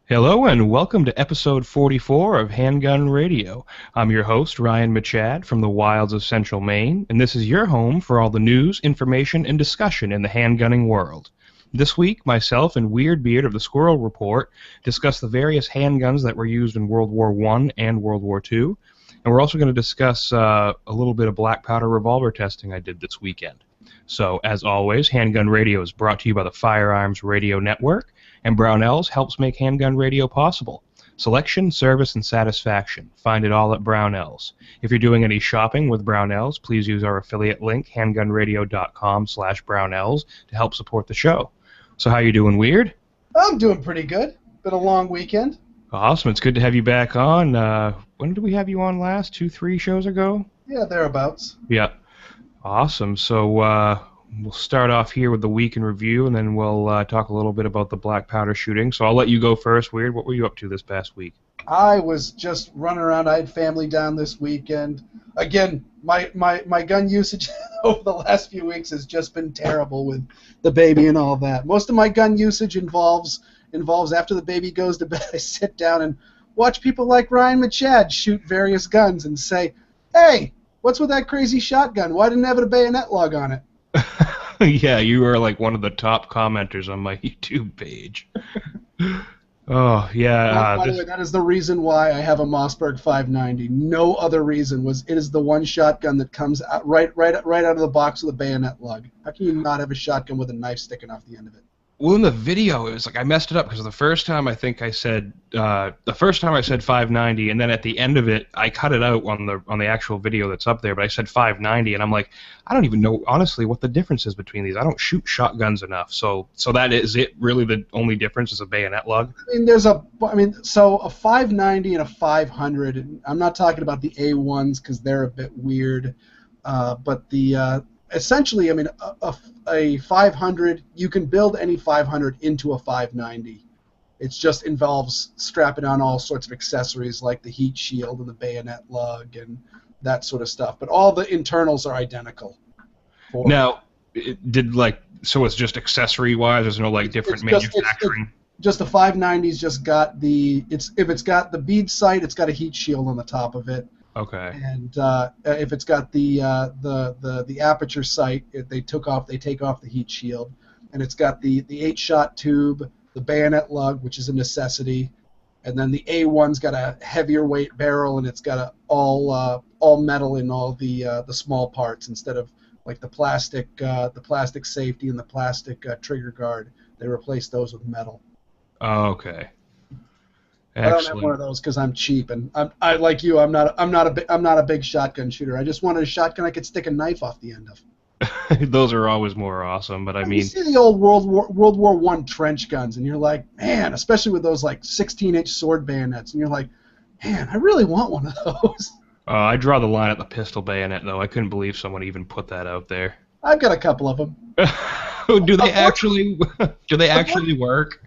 Hello and welcome to episode 44 of Handgun Radio. I'm your host, Ryan Machad from the wilds of central Maine, and this is your home for all the news, information, and discussion in the handgunning world. This week, myself and Weerd Beard of the Squirrel Report discuss the various handguns that were used in World War I and World War II, and we're also going to discuss a little bit of blackpowder revolver testing I did this weekend. So, as always, Handgun Radio is brought to you by the Firearms Radio Network, and Brownells helps make handgun radio possible. Selection, service, and satisfaction. Find it all at Brownells. If you're doing any shopping with Brownells, please use our affiliate link, handgunradio.com/Brownells, to help support the show. So how you doing, Weird? I'm doing pretty good. Been a long weekend. Awesome. It's good to have you back on. When did we have you on last? 2-3 shows ago? Yeah, thereabouts. Yeah. Awesome. So we'll start off here with the week in review, and then we'll talk a little bit about the black powder shooting. So I'll let you go first, Weird. What were you up to this past week? I was just running around. I had family down this weekend. Again, my gun usage over the last few weeks has just been terrible with the baby and all that. Most of my gun usage involves after the baby goes to bed, I sit down and watch people like Ryan Machad shoot various guns and say, hey, what's with that crazy shotgun? Why didn't it have a bayonet lug on it? Yeah, you are like one of the top commenters on my YouTube page. Oh, yeah. By the way, that is the reason why I have a Mossberg 590. No other reason. It is the one shotgun that comes out right out of the box with a bayonet lug. How can you not have a shotgun with a knife sticking off the end of it? Well, in the video, it was like I messed it up because the first time I said 590, and then at the end of it, I cut it out on the actual video that's up there. But I said 590, and I'm like, I don't even know honestly what the difference is between these. I don't shoot shotguns enough, so that is it. Really, the only difference is a bayonet lug. So a 590 and a 500. And I'm not talking about the A1s because they're a bit weird, but the essentially, a 500, you can build any 500 into a 590. It just involves strapping on all sorts of accessories like the heat shield and the bayonet lug and that sort of stuff. But all the internals are identical. Now, so it's just accessory-wise? There's no different manufacturing? Just the 590's just got if it's got the bead sight, it's got a heat shield on the top of it. Okay. And if it's got the aperture sight, they take off the heat shield, and it's got the 8-shot tube, the bayonet lug, which is a necessity, and then the A1's got a heavier weight barrel, and it's got all metal in all the small parts instead of like the plastic safety and the plastic trigger guard. They replaced those with metal. Oh, okay. Excellent. I don't have one of those because I'm cheap, and I like you. I'm not a big shotgun shooter. I just wanted a shotgun I could stick a knife off the end of. Those are always more awesome, but you see the old World War I trench guns, and you're like, man, especially with those 16-inch sword bayonets, and you're like, man, I really want one of those. I draw the line at the pistol bayonet, though. I couldn't believe someone even put that out there. I've got a couple of them. Do they actually work?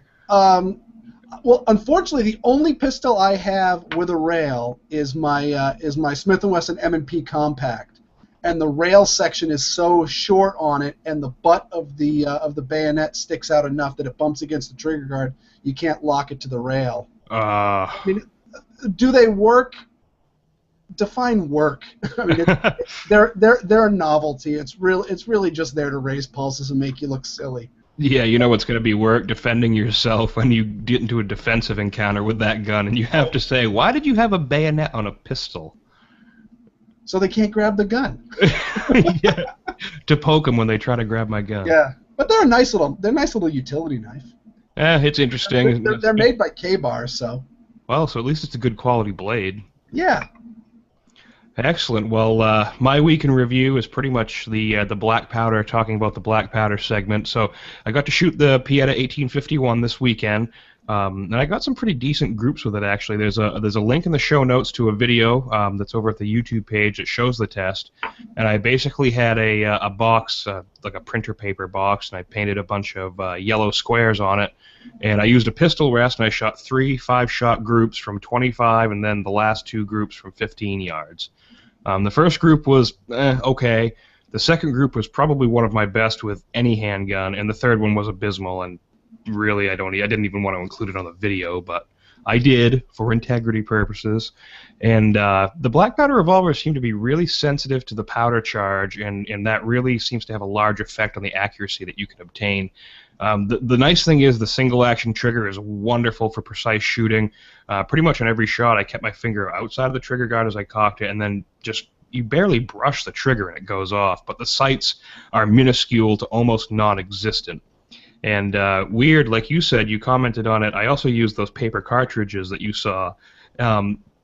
Well, unfortunately, the only pistol I have with a rail is my Smith & Wesson M&P Compact, and the rail section is so short on it, and the butt of the bayonet sticks out enough that it bumps against the trigger guard. You can't lock it to the rail. Do they work? Define work. They're a novelty. It's really just there to raise pulses and make you look silly. Yeah, you know what's going to be work? Defending yourself when you get into a defensive encounter with that gun, and you have to say, why did you have a bayonet on a pistol? So they can't grab the gun. Yeah, to poke them when they try to grab my gun. Yeah, but they're a nice little utility knife. It's interesting. They're made by K-Bar, so. Well, so at least it's a good quality blade. Yeah. Excellent. Well, my week in review is pretty much the black powder, talking about the black powder segment. So I got to shoot the Pieta 1851 this weekend, and I got some pretty decent groups with it. Actually, there's a link in the show notes to a video that's over at the YouTube page that shows the test. And I basically had a box, like a printer paper box, and I painted a bunch of yellow squares on it. And I used a pistol rest, and I shot 3 5-shot groups from 25, and then the last 2 groups from 15 yards. The first group was okay. The second group was probably one of my best with any handgun, and the third one was abysmal. And really, I didn't even want to include it on the video, but I did for integrity purposes. And the blackpowder revolvers seem to be really sensitive to the powder charge, and that really seems to have a large effect on the accuracy that you can obtain. The nice thing is the single action trigger is wonderful for precise shooting. Pretty much on every shot, I kept my finger outside of the trigger guard as I cocked it, and then just you barely brush the trigger and it goes off. But the sights are minuscule to almost non-existent. And Weerd, like you said, you commented on it. I also used those paper cartridges that you saw.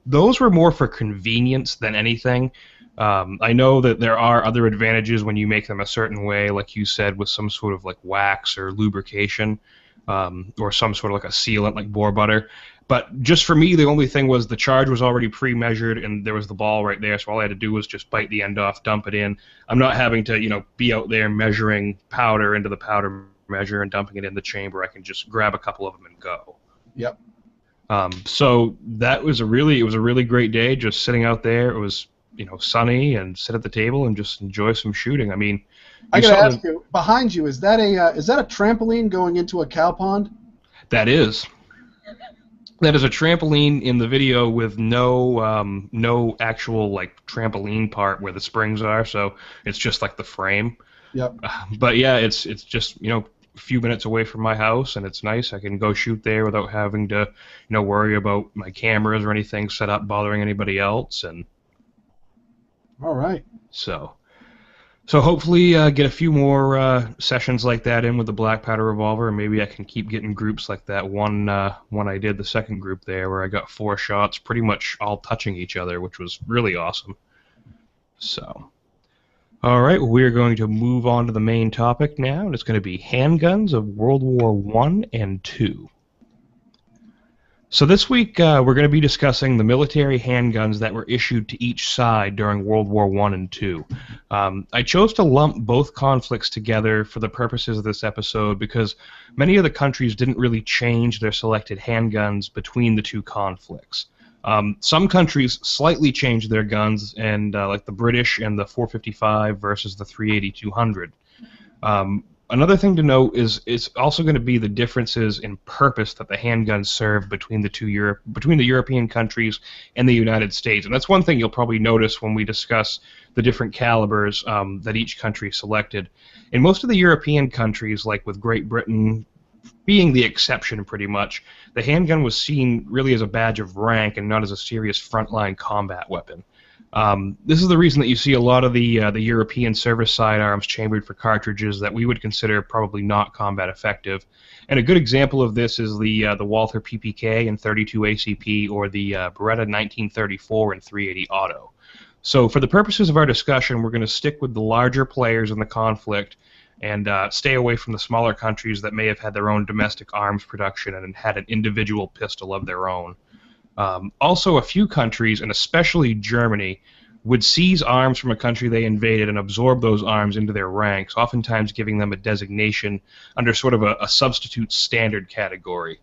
Those were more for convenience than anything. I know that there are other advantages when you make them a certain way, like you said, with some sort of like wax or lubrication, or some sort of like a sealant like boar butter. But just for me, the only thing was the charge was already pre-measured, and there was the ball right there, so all I had to do was just bite the end off, dump it in. I'm not having to, be out there measuring powder into the powder measure and dumping it in the chamber. I can just grab a couple of them and go. Yep. So that was it was a really great day, just sitting out there. It was, sunny, and sit at the table and just enjoy some shooting. I mean, I gotta ask you, behind you, is that a trampoline going into a cow pond? That is. That is a trampoline in the video with no actual like trampoline part where the springs are, so it's just like the frame. Yep. But yeah, it's just a few minutes away from my house, and it's nice. I can go shoot there without having to worry about my cameras or anything set up bothering anybody else. And all right. So hopefully get a few more sessions like that in with the black powder revolver, and maybe I can keep getting groups like that one I did, the second group there, where I got 4 shots pretty much all touching each other, which was really awesome. So, all right, well, we're going to move on to the main topic now, and it's going to be handguns of World War I and II. So this week we're going to be discussing the military handguns that were issued to each side during World War I and II. I chose to lump both conflicts together for the purposes of this episode because many of the countries didn't really change their selected handguns between the two conflicts. Some countries slightly changed their guns, and like the British and the 455 versus the 380-200. Another thing to note is it's also going to be the differences in purpose that the handguns serve between the European countries and the United States, and that's one thing you'll probably notice when we discuss the different calibers that each country selected. In most of the European countries, like with Great Britain being the exception pretty much, the handgun was seen really as a badge of rank and not as a serious frontline combat weapon. This is the reason that you see a lot of the European service sidearms chambered for cartridges that we would consider probably not combat effective. And a good example of this is the Walther PPK and 32 ACP, or the Beretta 1934 and 380 Auto. So for the purposes of our discussion, we're going to stick with the larger players in the conflict and stay away from the smaller countries that may have had their own domestic arms production and had an individual pistol of their own. Also, a few countries, and especially Germany, would seize arms from a country they invaded and absorb those arms into their ranks, oftentimes giving them a designation under sort of a substitute standard category.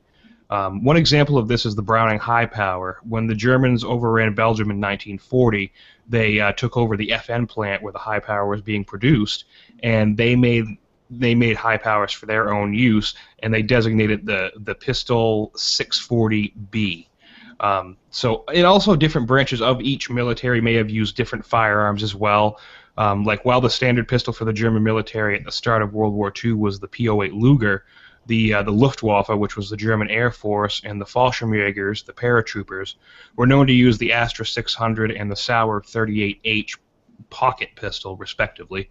One example of this is the Browning High Power. When the Germans overran Belgium in 1940, they took over the FN plant where the High Power was being produced, and they made high powers for their own use, and they designated the pistol 640B. So, and also different branches of each military may have used different firearms as well. Like while the standard pistol for the German military at the start of World War II was the P08 Luger, the Luftwaffe, which was the German Air Force, and the Fallschirmjägers, the paratroopers, were known to use the Astra 600 and the Sauer 38H pocket pistol, respectively.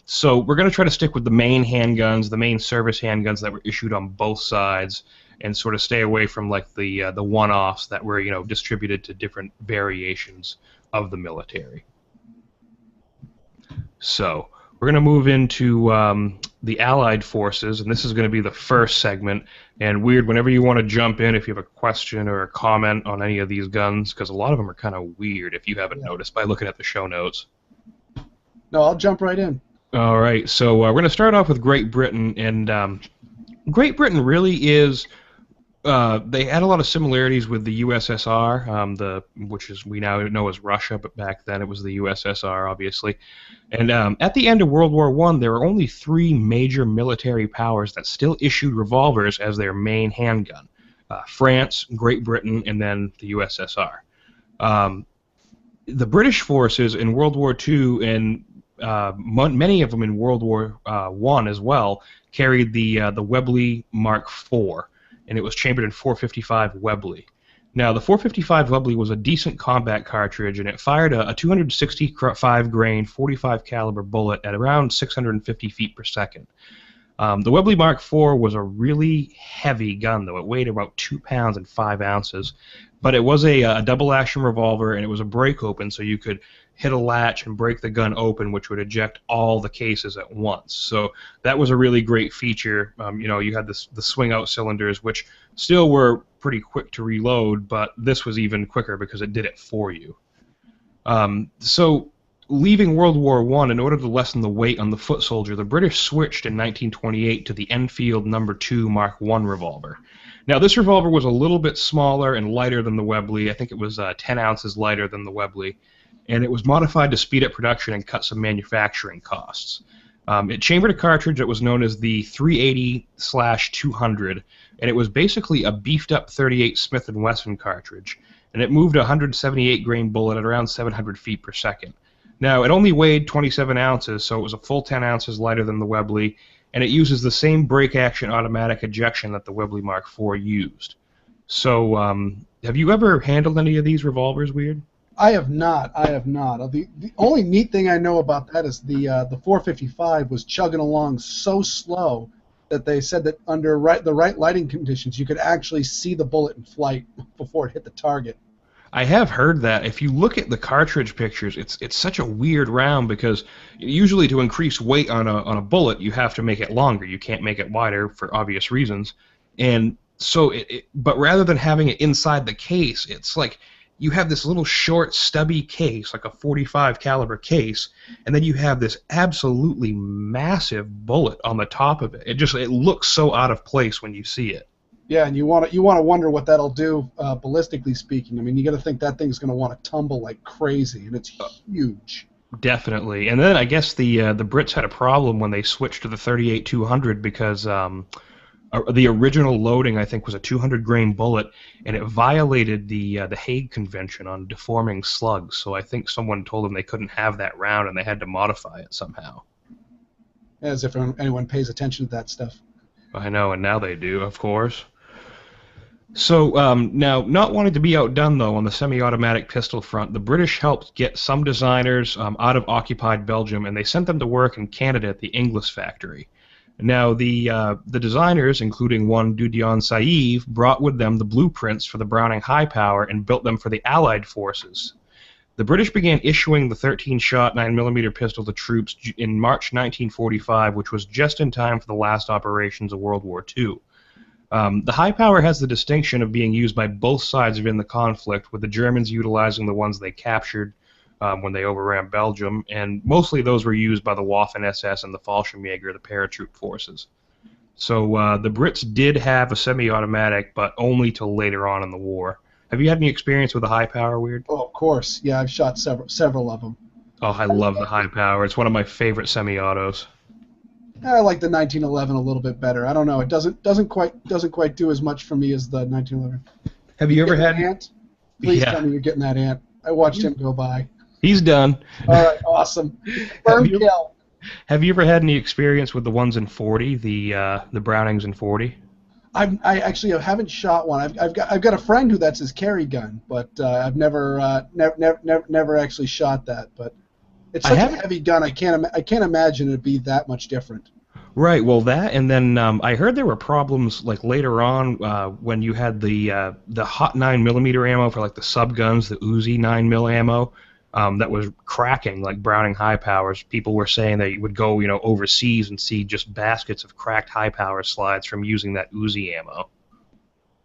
So we're going to try to stick with the main handguns, the main service handguns that were issued on both sides, and sort of stay away from like the one-offs that were distributed to different variations of the military. So we're going to move into the Allied forces, and this is going to be the first segment. And Weerd, whenever you want to jump in, if you have a question or a comment on any of these guns, because a lot of them are kind of weird if you haven't noticed by looking at the show notes. No, I'll jump right in. All right, so we're going to start off with Great Britain, and Great Britain really is. They had a lot of similarities with the USSR, which is we now know as Russia, but back then it was the USSR, obviously. And at the end of World War I, there were only 3 major military powers that still issued revolvers as their main handgun. France, Great Britain, and then the USSR. Um, the British forces in World War II and many of them in World War I as well carried the Webley Mark IV, and it was chambered in 455 Webley. Now, the 455 Webley was a decent combat cartridge, and it fired a 265 grain 45 caliber bullet at around 650 feet per second. The Webley Mark IV was a really heavy gun, though. It weighed about 2 pounds and 5 ounces, but it was a double-action revolver, and it was a break-open, so you could hit a latch and break the gun open, which would eject all the cases at once. So that was a really great feature. You had the swing-out cylinders, which still were pretty quick to reload, but this was even quicker because it did it for you. So leaving World War I, in order to lessen the weight on the foot soldier, the British switched in 1928 to the Enfield No. 2 Mark I revolver. Now, this revolver was a little bit smaller and lighter than the Webley. I think it was 10 ounces lighter than the Webley, and it was modified to speed up production and cut some manufacturing costs. It chambered a cartridge that was known as the 380/200, and it was basically a beefed-up .38 Smith & Wesson cartridge, and it moved a 178 grain bullet at around 700 feet per second. Now, it only weighed 27 ounces, so it was a full 10 ounces lighter than the Webley, and it uses the same break-action automatic ejection that the Webley Mark IV used. So, have you ever handled any of these revolvers, Weerd? I have not. The only neat thing I know about that is the 455 was chugging along so slow that they said that under the right lighting conditions, you could actually see the bullet in flight before it hit the target. I have heard that. If you look at the cartridge pictures, it's such a weird round because usually to increase weight on a bullet, you have to make it longer. You can't make it wider for obvious reasons. And so, but rather than having it inside the case, it's like you have this little short, stubby case, like a 45 caliber case, and then you have this absolutely massive bullet on the top of it. It looks so out of place when you see it. Yeah, and you want to wonder what that'll do ballistically speaking. I mean, you got to think that thing's going to want to tumble like crazy, and it's huge. Definitely. And then I guess the Brits had a problem when they switched to the 38-200 because the original loading, I think, was a 200 grain bullet, and it violated the Hague Convention on deforming slugs. So I think someone told them they couldn't have that round, and they had to modify it somehow. As if anyone pays attention to that stuff. I know, and now they do, of course. So now, not wanting to be outdone, though, on the semi-automatic pistol front, the British helped get some designers out of occupied Belgium, and they sent them to work in Canada at the Inglis factory. Now, the designers, including one Dudion Saïv, brought with them the blueprints for the Browning High Power and built them for the Allied forces. The British began issuing the 13-shot 9mm pistol to troops in March 1945, which was just in time for the last operations of World War II. The high power has the distinction of being used by both sides in the conflict, with the Germans utilizing the ones they captured when they overran Belgium, and mostly those were used by the Waffen-SS and the Fallschirmjäger, the paratroop forces. So the Brits did have a semi-automatic, but only till later on in the war. Have you had any experience with the high power, Weerd? Oh, of course. Yeah, I've shot several of them. Oh, I love the high power. It's one of my favorite semi-autos. I like the 1911 a little bit better. I don't know. It doesn't quite do as much for me as the 1911. Have you ever had ant? Please tell me you're getting that ant. I watched him go by. He's done. All right, awesome. Firm kill. Have you ever had any experience with the ones in 40, the Brownings in 40? I actually haven't shot one. I've got a friend who that's his carry gun, but I've never actually shot that. But it's such a heavy gun. I can't imagine it'd be that much different. Right. Well, that, and then I heard there were problems like later on when you had the hot 9mm ammo for like the sub guns, the Uzi 9mm ammo. That was cracking like Browning high powers. People were saying that you would go, overseas and see just baskets of cracked high power slides from using that Uzi ammo.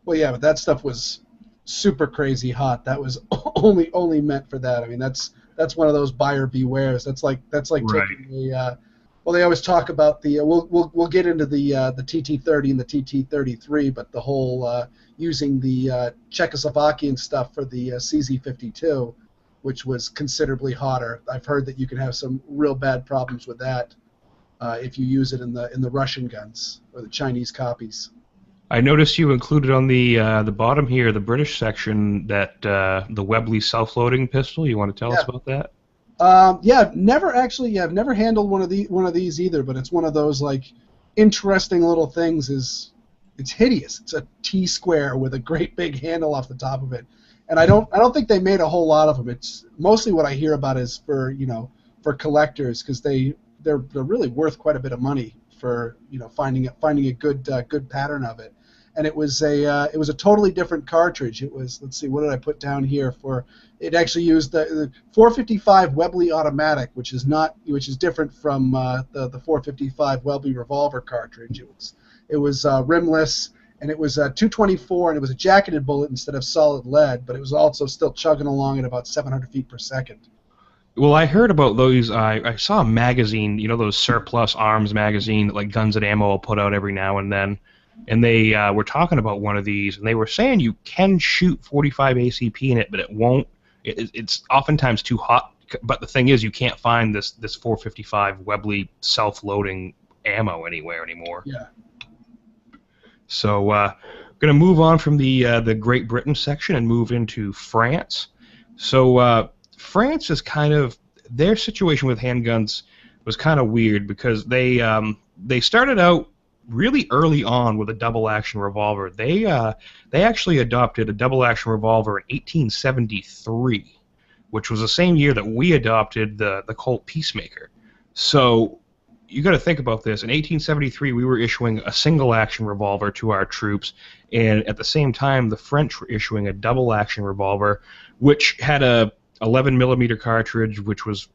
Well, yeah, but that stuff was super crazy hot. That was only meant for that. I mean, that's one of those buyer bewares. That's like right. Taking a. Well, they always talk about the. We'll get into the TT-30 and the TT-33, but the whole using the Czechoslovakian stuff for the CZ-52. Which was considerably hotter. I've heard that you can have some real bad problems with that if you use it in the Russian guns or the Chinese copies. I noticed you included on the bottom here, the British section, that the Webley self-loading pistol. You want to tell us Yeah. about that? Yeah, I've never actually, yeah, I've never handled one of these either, but it's one of those like interesting little things. It's hideous. It's a T square with a great big handle off the top of it, and I don't think they made a whole lot of them. It's mostly what I hear about is for for collectors because they're really worth quite a bit of money for finding a good pattern of it. And it was a totally different cartridge. It was, let's see, what did I put down here for? It actually used the 455 Webley automatic, which is different from the 455 Webley revolver cartridge. It was rimless, and it was 224, and it was a jacketed bullet instead of solid lead, but it was also still chugging along at about 700 feet per second. Well, I heard about those. I saw a magazine, those surplus arms magazine that like Guns and Ammo will put out every now and then, and they were talking about one of these, and they were saying you can shoot 45 ACP in it, but it won't. It's oftentimes too hot. But the thing is, you can't find this 455 Webley self-loading ammo anywhere anymore. Yeah. So, going to move on from the Great Britain section and move into France. So, France is kind of, their situation with handguns was kind of weird because they started out really early on with a double action revolver. They actually adopted a double action revolver in 1873, which was the same year that we adopted the Colt Peacemaker. So you got to think about this. In 1873, we were issuing a single action revolver to our troops, and at the same time, the French were issuing a double action revolver, which had a 11 millimeter cartridge, which was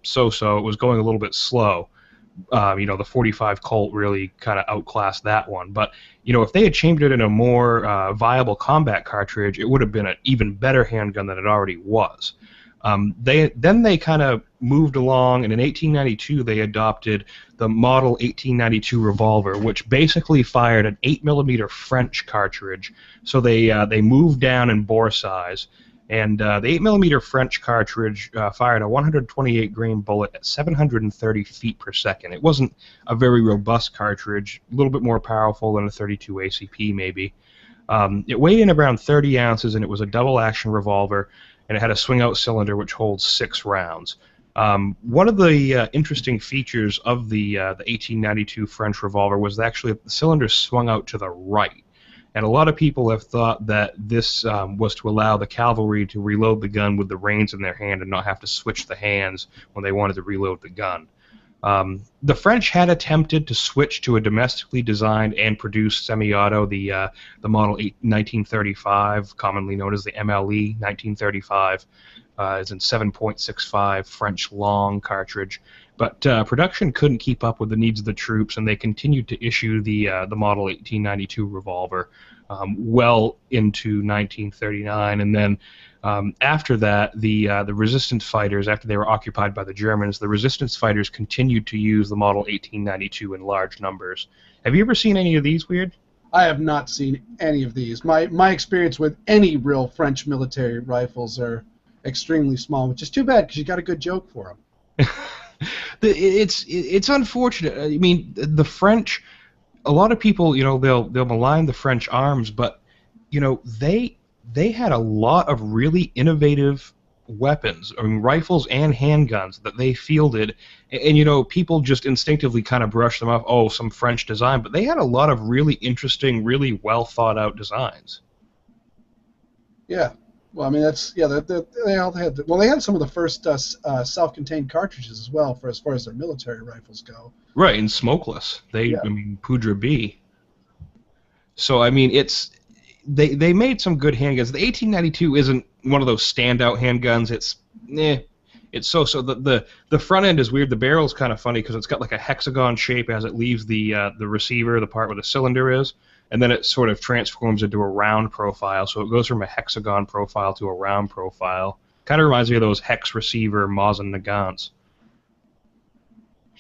so-so. It was going a little bit slow. The 45 Colt really kind of outclassed that one. But if they had chambered it in a more viable combat cartridge, it would have been an even better handgun than it already was. They kind of moved along, and in 1892 they adopted the Model 1892 revolver, which basically fired an 8 millimeter French cartridge. So they moved down in bore size. And the 8mm French cartridge fired a 128 grain bullet at 730 feet per second. It wasn't a very robust cartridge, a little bit more powerful than a 32 ACP maybe. It weighed in around 30 ounces, and it was a double-action revolver, and it had a swing-out cylinder which holds 6 rounds. One of the interesting features of the 1892 French revolver was actually that the cylinder swung out to the right. And a lot of people have thought that this was to allow the cavalry to reload the gun with the reins in their hand and not have to switch the hands when they wanted to reload the gun. The French had attempted to switch to a domestically designed and produced semi-auto, the Model 1935, commonly known as the MLE 1935. It's in 7.65 French long cartridge. But production couldn't keep up with the needs of the troops, and they continued to issue the Model 1892 revolver well into 1939. And then after that, the resistance fighters, after they were occupied by the Germans, the resistance fighters continued to use the Model 1892 in large numbers. Have you ever seen any of these, Weerd? I have not seen any of these. My experience with any real French military rifles are extremely small, which is too bad because you got a good joke for them. It's unfortunate. I mean, the French, a lot of people, they'll malign the French arms, but they had a lot of really innovative weapons, I mean, rifles and handguns that they fielded, and people just instinctively kind of brush them off. Oh, some French design, but they had a lot of really interesting, really well thought out designs. Yeah. Well, I mean, they all had. Well, they had some of the first self-contained cartridges as well, as far as their military rifles go. Right, and smokeless. I mean, Poudre B. So I mean, they made some good handguns. The 1892 isn't one of those standout handguns. It's so. The front end is weird. The barrel's kind of funny because it's got like a hexagon shape as it leaves the receiver, the part where the cylinder is. And then it sort of transforms into a round profile, so it goes from a hexagon profile to a round profile. Kind of reminds me of those hex receiver Mosin Nagants.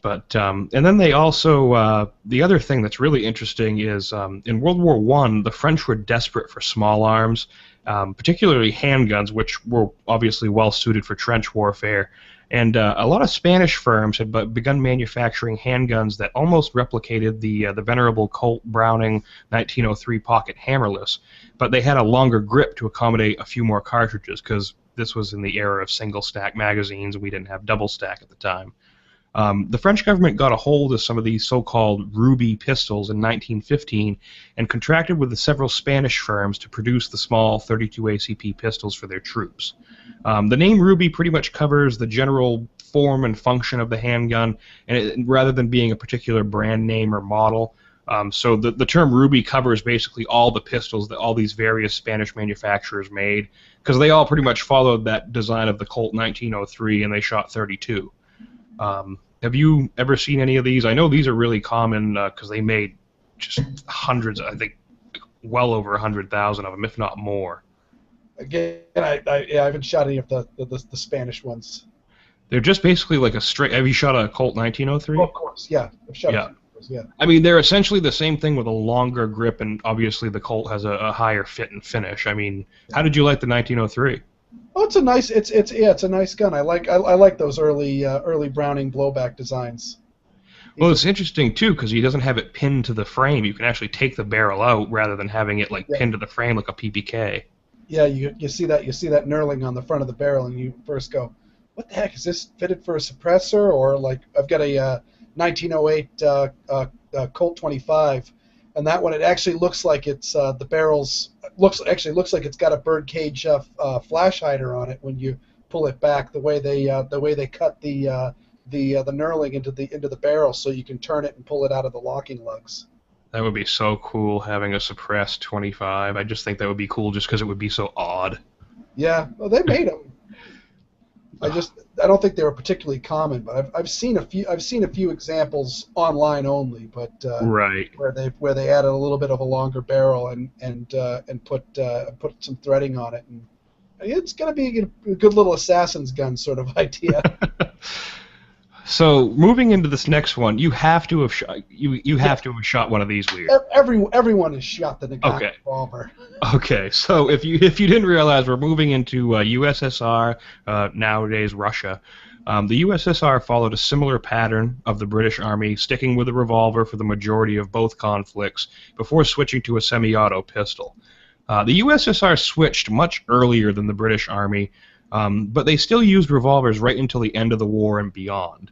But and then they also the other thing that's really interesting is in World War I, the French were desperate for small arms, particularly handguns, which were obviously well suited for trench warfare. And a lot of Spanish firms had begun manufacturing handguns that almost replicated the venerable Colt Browning 1903 pocket hammerless, but they had a longer grip to accommodate a few more cartridges because this was in the era of single-stack magazines and we didn't have double-stack at the time. The French government got a hold of some of these so-called ruby pistols in 1915 and contracted with the several Spanish firms to produce the small 32 ACP pistols for their troops. The name ruby pretty much covers the general form and function of the handgun, and rather than being a particular brand name or model. So the term ruby covers basically all the pistols that all these various Spanish manufacturers made, because they all pretty much followed that design of the Colt 1903, and they shot 32. Have you ever seen any of these? I know these are really common because they made just hundreds, I think well over 100,000 of them, if not more. Again, I haven't shot any of the Spanish ones. They're just basically like a straight... Have you shot a Colt 1903? Oh, of course, yeah. I've shot a few of those, yeah. I mean, they're essentially the same thing with a longer grip, and obviously the Colt has a higher fit and finish. I mean, how did you like the 1903? Oh, it's a nice it's a nice gun. I like those early Browning blowback designs. Well, it's interesting too because he doesn't have it pinned to the frame. You can actually take the barrel out rather than having it like pinned to the frame like a PPK. Yeah, you see that knurling on the front of the barrel, and you first go, "What the heck is this fitted for a suppressor?" Or like I've got a 1908 Colt 25, and that one it actually looks like it's the barrels looks like it's got a birdcage flash hider on it when you pull it back. The way they cut the knurling into the barrel so you can turn it and pull it out of the locking lugs. That would be so cool having a suppressed 25. I just think that would be cool just because it would be so odd. Yeah, well, they made them. I don't think they were particularly common, but I've seen a few examples online only, but right where they added a little bit of a longer barrel and put some threading on it, and it's gonna be a good little assassin's gun sort of idea. So moving into this next one, you have to have shot to have shot one of these, Weerd. Everyone has shot the Nagant revolver. Okay, so if you didn't realize, we're moving into USSR, nowadays Russia. The USSR followed a similar pattern of the British Army, sticking with the revolver for the majority of both conflicts before switching to a semi-auto pistol. The USSR switched much earlier than the British Army, but they still used revolvers right until the end of the war and beyond.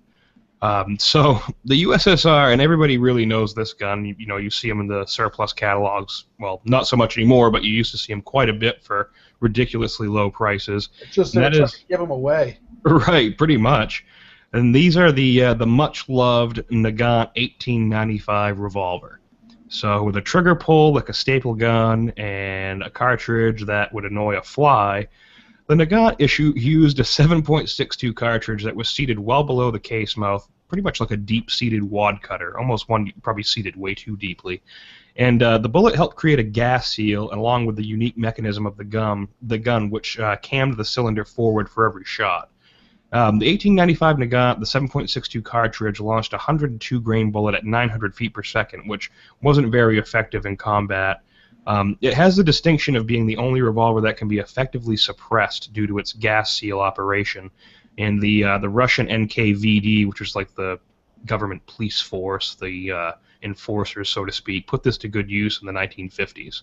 So the USSR, and everybody really knows this gun, you see them in the surplus catalogs. Well, not so much anymore, but you used to see them quite a bit for ridiculously low prices. It's just they're trying to give them away. Right, pretty much. And these are the much-loved Nagant 1895 revolver. So with a trigger pull like a staple gun and a cartridge that would annoy a fly, the Nagant used a 7.62 cartridge that was seated well below the case mouth, pretty much like a deep-seated wad cutter, almost one probably seated way too deeply. And the bullet helped create a gas seal, along with the unique mechanism of the gun which cammed the cylinder forward for every shot. The 1895 Nagant, the 7.62 cartridge, launched a 102-grain bullet at 900 feet per second, which wasn't very effective in combat. It has the distinction of being the only revolver that can be effectively suppressed due to its gas seal operation. And the Russian NKVD, which is like the government police force, the enforcers, so to speak, put this to good use in the 1950s.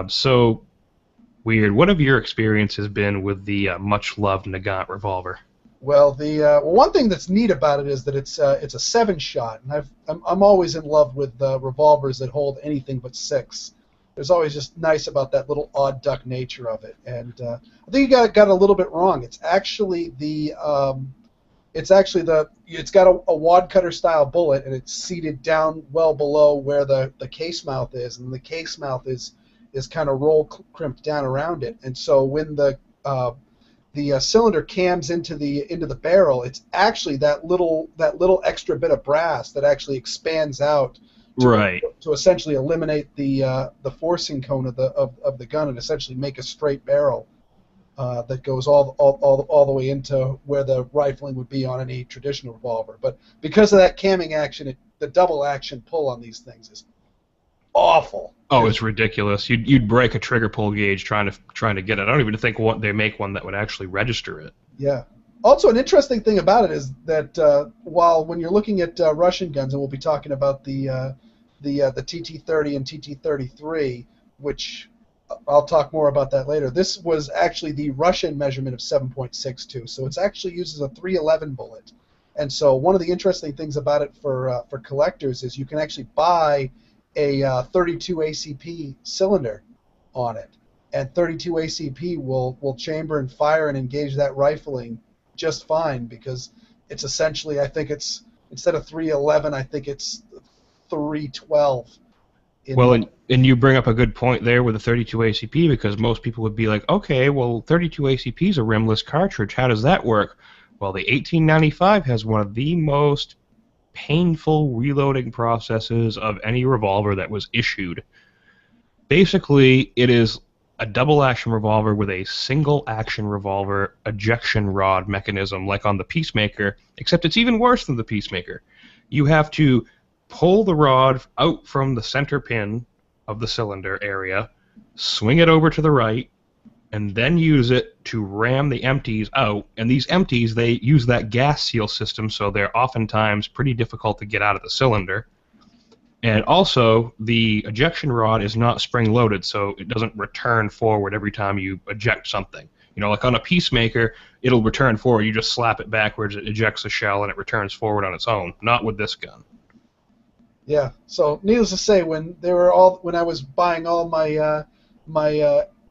So, Weerd, what have your experiences been with the much-loved Nagant revolver? Well, one thing that's neat about it is that it's a 7-shot, and I'm always in love with revolvers that hold anything but 6. There's always just nice about that little odd duck nature of it, and I think you got a little bit wrong. It's actually it's got a wad cutter style bullet, and it's seated down well below where the case mouth is, and the case mouth is kind of crimped down around it, and so when the cylinder cams into the barrel, it's actually that little extra bit of brass that actually expands out to essentially eliminate the forcing cone of the gun and essentially make a straight barrel that goes all the way into where the rifling would be on any traditional revolver. But because of that camming action, the double action pull on these things is awful. Oh, it's ridiculous. You'd break a trigger pull gauge trying to get it. I don't even think they make one that would actually register it. Yeah. Also, an interesting thing about it is that while when you're looking at Russian guns, and we'll be talking about the TT-30 and TT-33, which I'll talk more about that later. This was actually the Russian measurement of 7.62, so it's actually uses a 311 bullet. And so one of the interesting things about it for collectors is you can actually buy a 32 ACP cylinder on it, and 32 ACP will chamber and fire and engage that rifling just fine, because it's essentially, I think it's, instead of 311, I think it's 312. Well, and you bring up a good point there with the 32 ACP, because most people would be like, okay, well, 32 ACP is a rimless cartridge. How does that work? Well, the 1895 has one of the most painful reloading processes of any revolver that was issued. Basically, it is a double-action revolver with a single-action revolver ejection rod mechanism, like on the Peacemaker, except it's even worse than the Peacemaker. You have to pull the rod out from the center pin of the cylinder area, swing it over to the right, and then use it to ram the empties out. And these empties, they use that gas seal system, so they're oftentimes pretty difficult to get out of the cylinder. And also, the ejection rod is not spring-loaded, so it doesn't return forward every time you eject something. You know, like on a Peacemaker, it'll return forward. You just slap it backwards, it ejects the shell, and it returns forward on its own. Not with this gun. Yeah. So, needless to say, when I was buying all my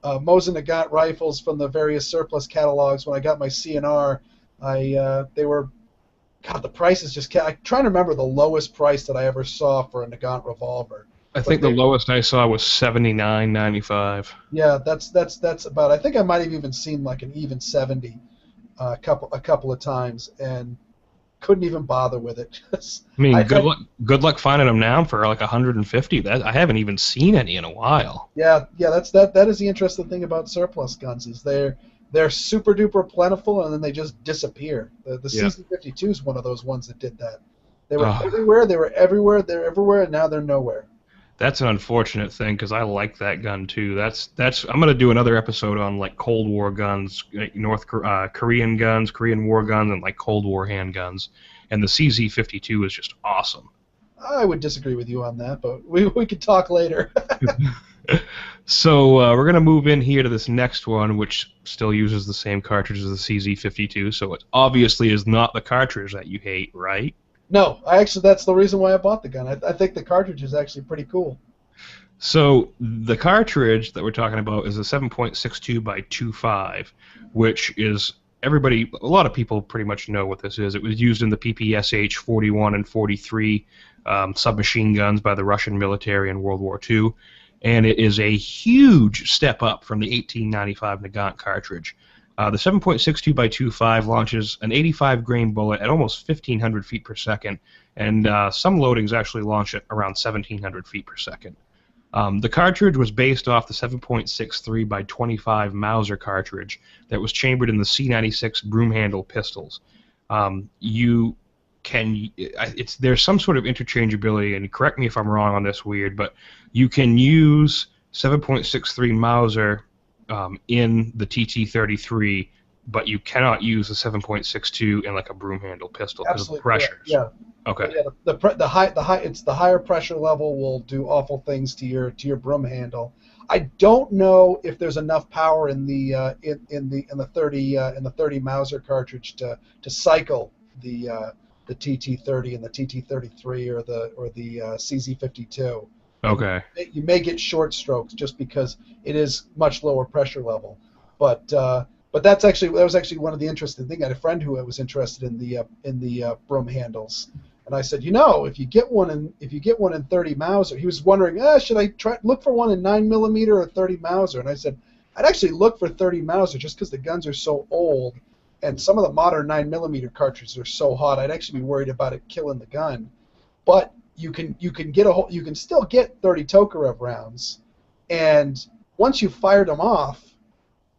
Mosin Nagant rifles from the various surplus catalogs, when I got my CNR, they were, God, the prices just kept. I'm trying to remember the lowest price that I ever saw for a Nagant revolver. I think the lowest I saw was $79.95. Yeah, that's about. I think I might have even seen like an even 70 a couple of times, and couldn't even bother with it. I mean, good luck finding them now for like 150. That I haven't even seen any in a while. Yeah, that is the interesting thing about surplus guns, is they're super duper plentiful, and then they just disappear. The CZ52 is one of those ones that did that. They were everywhere, they're everywhere, and now they're nowhere. That's an unfortunate thing, because I like that gun too. That's I'm gonna do another episode on like Cold War guns, like Korean guns, Korean War guns, and like Cold War handguns. And the CZ52 is just awesome. I would disagree with you on that, but we could talk later. So we're going to move in here to this next one, which still uses the same cartridge as the CZ52, so it obviously is not the cartridge that you hate, right? No, that's the reason why I bought the gun. I think the cartridge is actually pretty cool. So the cartridge that we're talking about is a 7.62 by 2.5, which is, a lot of people pretty much know what this is. It was used in the PPSH 41 and 43 submachine guns by the Russian military in World War II, and it is a huge step up from the 1895 Nagant cartridge. The 7.62 by 2.5 launches an 85 grain bullet at almost 1,500 feet per second, and some loadings actually launch at around 1,700 feet per second. The cartridge was based off the 7.63 by 25 Mauser cartridge that was chambered in the C96 broom handle pistols. There's some sort of interchangeability, and correct me if I'm wrong on this, Weerd, but you can use 7.63 Mauser in the TT-33, but you cannot use the 7.62 in like a broom handle pistol because of the pressures. Yeah. Okay. Yeah, the higher pressure level will do awful things to your broom handle. I don't know if there's enough power in the 30 Mauser cartridge to cycle the TT-30 and the TT-33 or the CZ-52. Okay. You may get short strokes just because it is much lower pressure level, but that was actually one of the interesting things. I had a friend who was interested in the broom handles, and I said, if you get one in 30 Mauser, he was wondering, should I look for one in 9mm or 30 Mauser? And I said, I'd actually look for 30 Mauser just because the guns are so old, and some of the modern 9mm cartridges are so hot. I'd actually be worried about it killing the gun, but you can still get 30 Tokarev rounds, and once you've fired them off,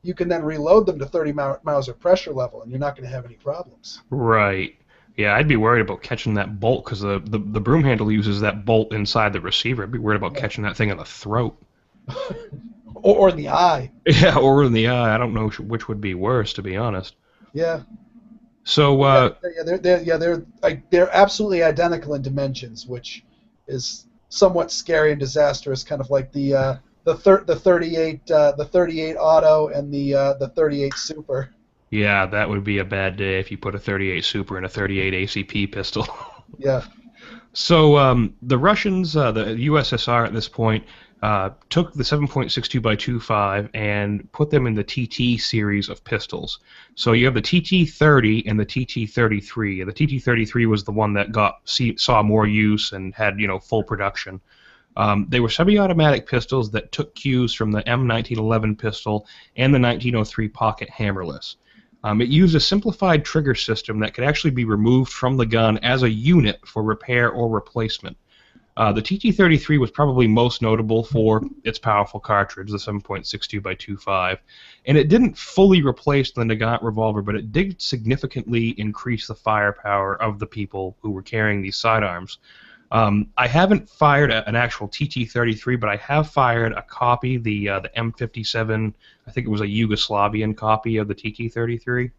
you can then reload them to 30 Mauser pressure level, and you're not going to have any problems. Right. Yeah, I'd be worried about catching that bolt, because the broom handle uses that bolt inside the receiver. I'd be worried about catching that thing in the throat. or in the eye. Yeah, or in the eye. I don't know which would be worse, to be honest. Yeah. So They're absolutely identical in dimensions, which is somewhat scary and disastrous. Kind of like the 38 Auto and the 38 Super. yeah, that would be a bad day if you put a 38 Super in a 38 ACP pistol. Yeah. So the Russians, the USSR at this point, took the 7.62 by 25 and put them in the TT series of pistols. So you have the TT-30 and the TT-33. The TT-33 was the one that saw more use and had full production. They were semi-automatic pistols that took cues from the M1911 pistol and the 1903 pocket hammerless. It used a simplified trigger system that could actually be removed from the gun as a unit for repair or replacement. The TT-33 was probably most notable for its powerful cartridge, the 7.62 by 25, and it didn't fully replace the Nagant revolver, but it did significantly increase the firepower of the people who were carrying these sidearms. I haven't fired an actual TT-33, but I have fired a copy, the M57. I think it was a Yugoslavian copy of the TT-33.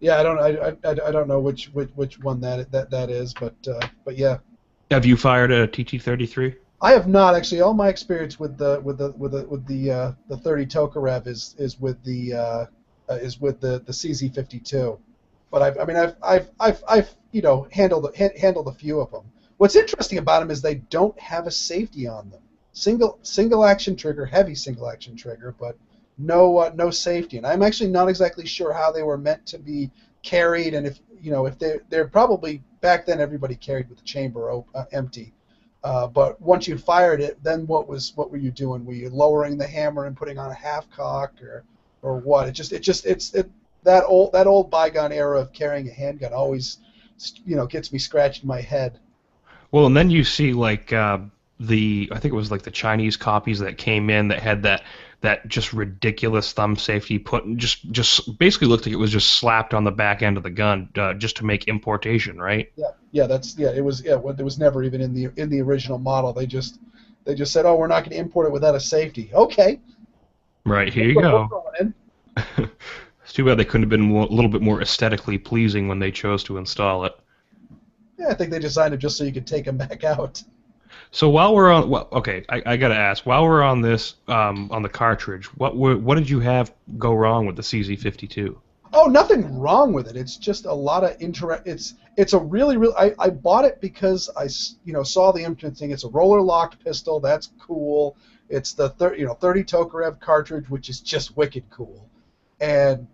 Yeah, I don't know which one that is, but yeah. Have you fired a TT-33? I have not actually. All my experience with the 30 Tokarev is with the CZ52. But I've handled a few of them. What's interesting about them is they don't have a safety on them. Single action trigger, heavy single action trigger, but no safety. And I'm actually not exactly sure how they were meant to be carried, and if they're probably back then everybody carried with the chamber empty. But once you fired it, then what were you doing? Were you lowering the hammer and putting on a half cock or what? That old bygone era of carrying a handgun always gets me scratching my head. Well, and then you see like I think it was like the Chinese copies that came in that had that just ridiculous thumb safety just basically looked like it was just slapped on the back end of the gun just to make importation, right? It was never even in the original model. They just said, oh, we're not going to import it without a safety. Okay. Right, here you go. It's too bad they couldn't have been a little bit more aesthetically pleasing when they chose to install it. Yeah, I think they designed it just so you could take them back out. So while we're on, I gotta ask, while we're on this, on the cartridge, what did you have go wrong with the CZ52? Oh, nothing wrong with it. It's just a lot of It's a really. I bought it because I saw the infant thing. It's a roller locked pistol. That's cool. It's the 30 Tokarev cartridge, which is just wicked cool. And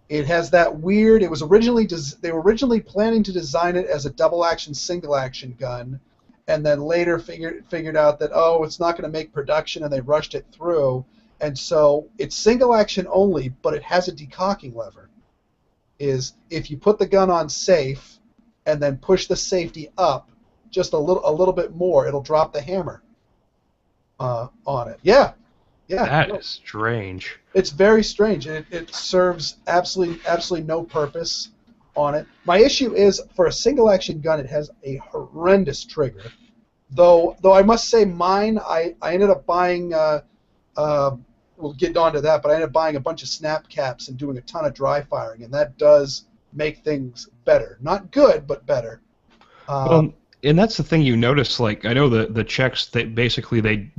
it has that weird. It was they were originally planning to design it as a double action, single action gun, and then later figured out that it's not going to make production, and they rushed it through. And so it's single action only, but it has a decocking lever. Is if you put the gun on safe, and then push the safety up just a little bit more, it'll drop the hammer on it. Yeah. That is strange. It's very strange. It serves absolutely no purpose on it. My issue is, for a single action gun, it has a horrendous trigger. Though I must say, mine, I ended up buying. We'll get on to that, but I ended up buying a bunch of snap caps and doing a ton of dry firing, and that does make things better. Not good, but better. Well, and that's the thing you notice. Like, I know the Czechs, they basically they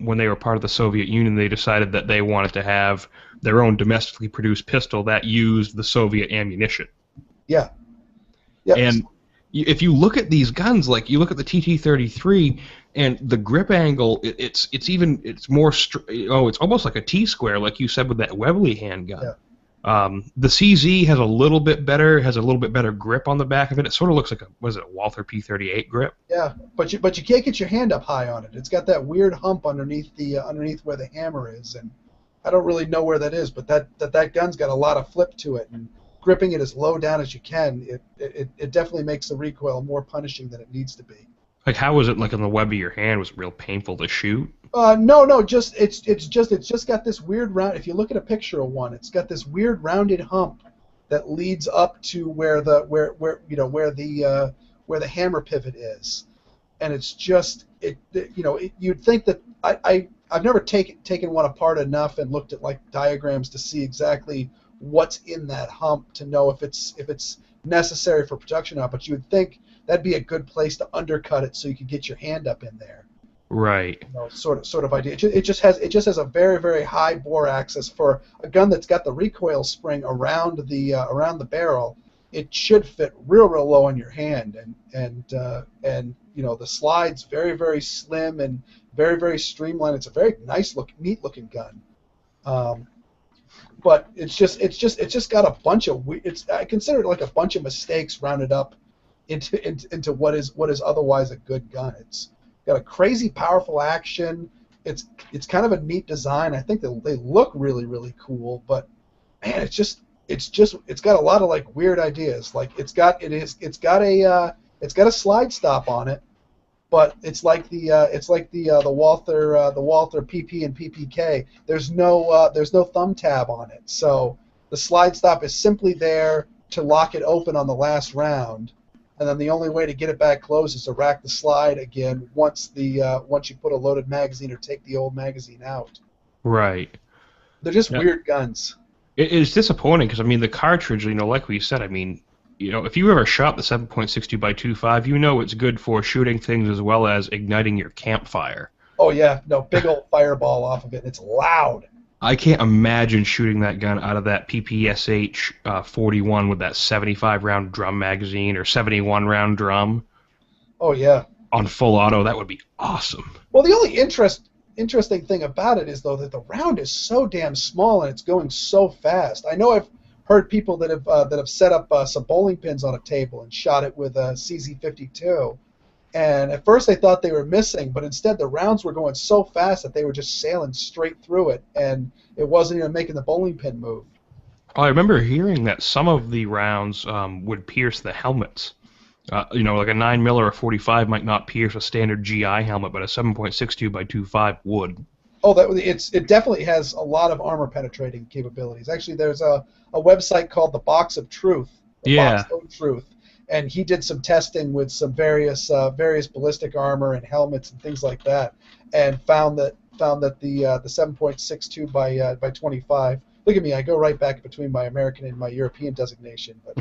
when they were part of the Soviet Union, they decided that they wanted to have their own domestically produced pistol that used the Soviet ammunition. Yeah. And if you look at these guns, like you look at the TT-33, and the grip angle, it's more it's almost like a T-square, like you said with that Webley handgun. Yeah. The CZ has a little bit better grip on the back of it. It sort of looks like a Walther P38 grip. Yeah, but you can't get your hand up high on it. It's got that weird hump underneath where the hammer is, and I don't really know where that is, but that gun's got a lot of flip to it, and gripping it as low down as you can, it definitely makes the recoil more punishing than it needs to be. Like, how was it, like, on the web of your hand? Was it real painful to shoot? No, it's just got this weird round. If you look at a picture of one, it's got this weird rounded hump that leads up to where the hammer pivot is, and it's just you'd think that I've never taken one apart enough and looked at like diagrams to see exactly what's in that hump to know if it's necessary for protection or not. But you would think that'd be a good place to undercut it so you could get your hand up in there. Right. You know, sort of idea. It just has a very, very high bore axis for a gun that's got the recoil spring around the barrel. It should fit real low in your hand, and you know, the slide's very, very slim and very, very streamlined. It's a very neat looking gun. But it's just got a bunch of I consider it like a bunch of mistakes rounded up into what is otherwise a good gun. It's got a crazy powerful action. It's kind of a neat design. I think they look really, really cool. But man, it's got a lot of like weird ideas. Like it's got a slide stop on it, but it's like the Walther PP and PPK. There's no thumb tab on it, so the slide stop is simply there to lock it open on the last round, and then the only way to get it back closed is to rack the slide again once you put a loaded magazine or take the old magazine out. Right. They're just weird guns. It's disappointing because, I mean, the cartridge, you know, like we said, I mean, you know, if you ever shot the 7.62 by 2.5, you know it's good for shooting things as well as igniting your campfire. Oh, yeah. No, big old fireball off of it. It's loud. I can't imagine shooting that gun out of that PPSH 41 with that 75-round drum magazine or 71-round drum. Oh, yeah. On full auto. That would be awesome. Well, the only interesting thing about it is, though, that the round is so damn small and it's going so fast. I know I've heard people that have set up some bowling pins on a table and shot it with a CZ52, and at first they thought they were missing, but instead the rounds were going so fast that they were just sailing straight through it, and it wasn't even making the bowling pin move. I remember hearing that some of the rounds would pierce the helmets. You know, like a 9mm or a 45 might not pierce a standard GI helmet, but a 7.62 by 2.5 would. Oh, it definitely has a lot of armor penetrating capabilities. Actually, there's a website called the Box of Truth. Yeah. Box of Truth, and he did some testing with some various ballistic armor and helmets and things like that, and found that the 7.62 by 25. Look at me, I go right back between my American and my European designation. But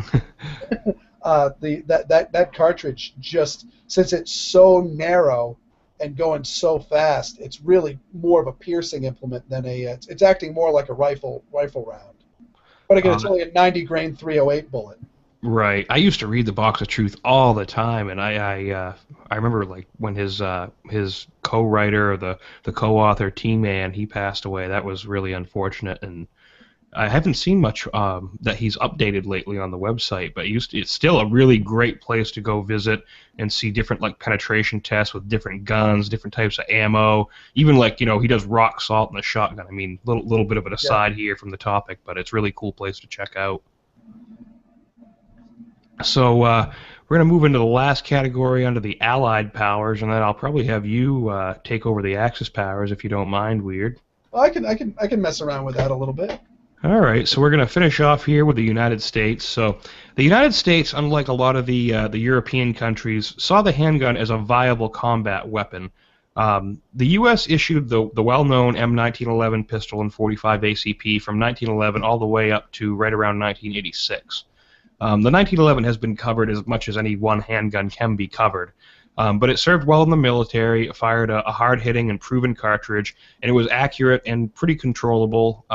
that cartridge, just since it's so narrow and going so fast, it's really more of a piercing implement than it's acting more like a rifle round. But again, it's only a 90 grain 308 bullet. Right. I used to read the Box of Truth all the time, and I remember like when his co-writer or the co-author T-Man, he passed away. That was really unfortunate, and I haven't seen much that he's updated lately on the website, but it's still a really great place to go visit and see different like penetration tests with different guns, different types of ammo. Even like, you know, he does rock salt in the shotgun. I mean, little bit of an aside here from the topic, but it's a really cool place to check out. So we're going to move into the last category under the Allied powers, and then I'll probably have you take over the Axis powers if you don't mind, Weerd. Well, I can mess around with that a little bit. All right, so we're going to finish off here with the United States. So the United States, unlike a lot of the European countries, saw the handgun as a viable combat weapon. The U.S. issued the well-known M1911 pistol and 45 ACP from 1911 all the way up to right around 1986. The 1911 has been covered as much as any one handgun can be covered. But it served well in the military, it fired a hard-hitting and proven cartridge, and it was accurate and pretty controllable.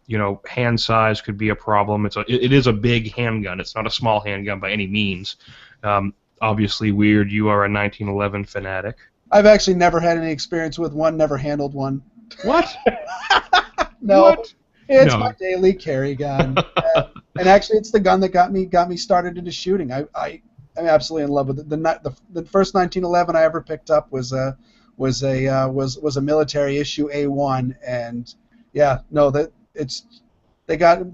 You know, hand size could be a problem. It is a big handgun. It's not a small handgun by any means. Obviously, Weerd, you are a 1911 fanatic. I've actually never had any experience with one, never handled one. What? No. What? It's my daily carry gun. And actually, it's the gun that got me started into shooting. I'm absolutely in love with it. The first 1911 I ever picked up was a military issue A1, and yeah, no,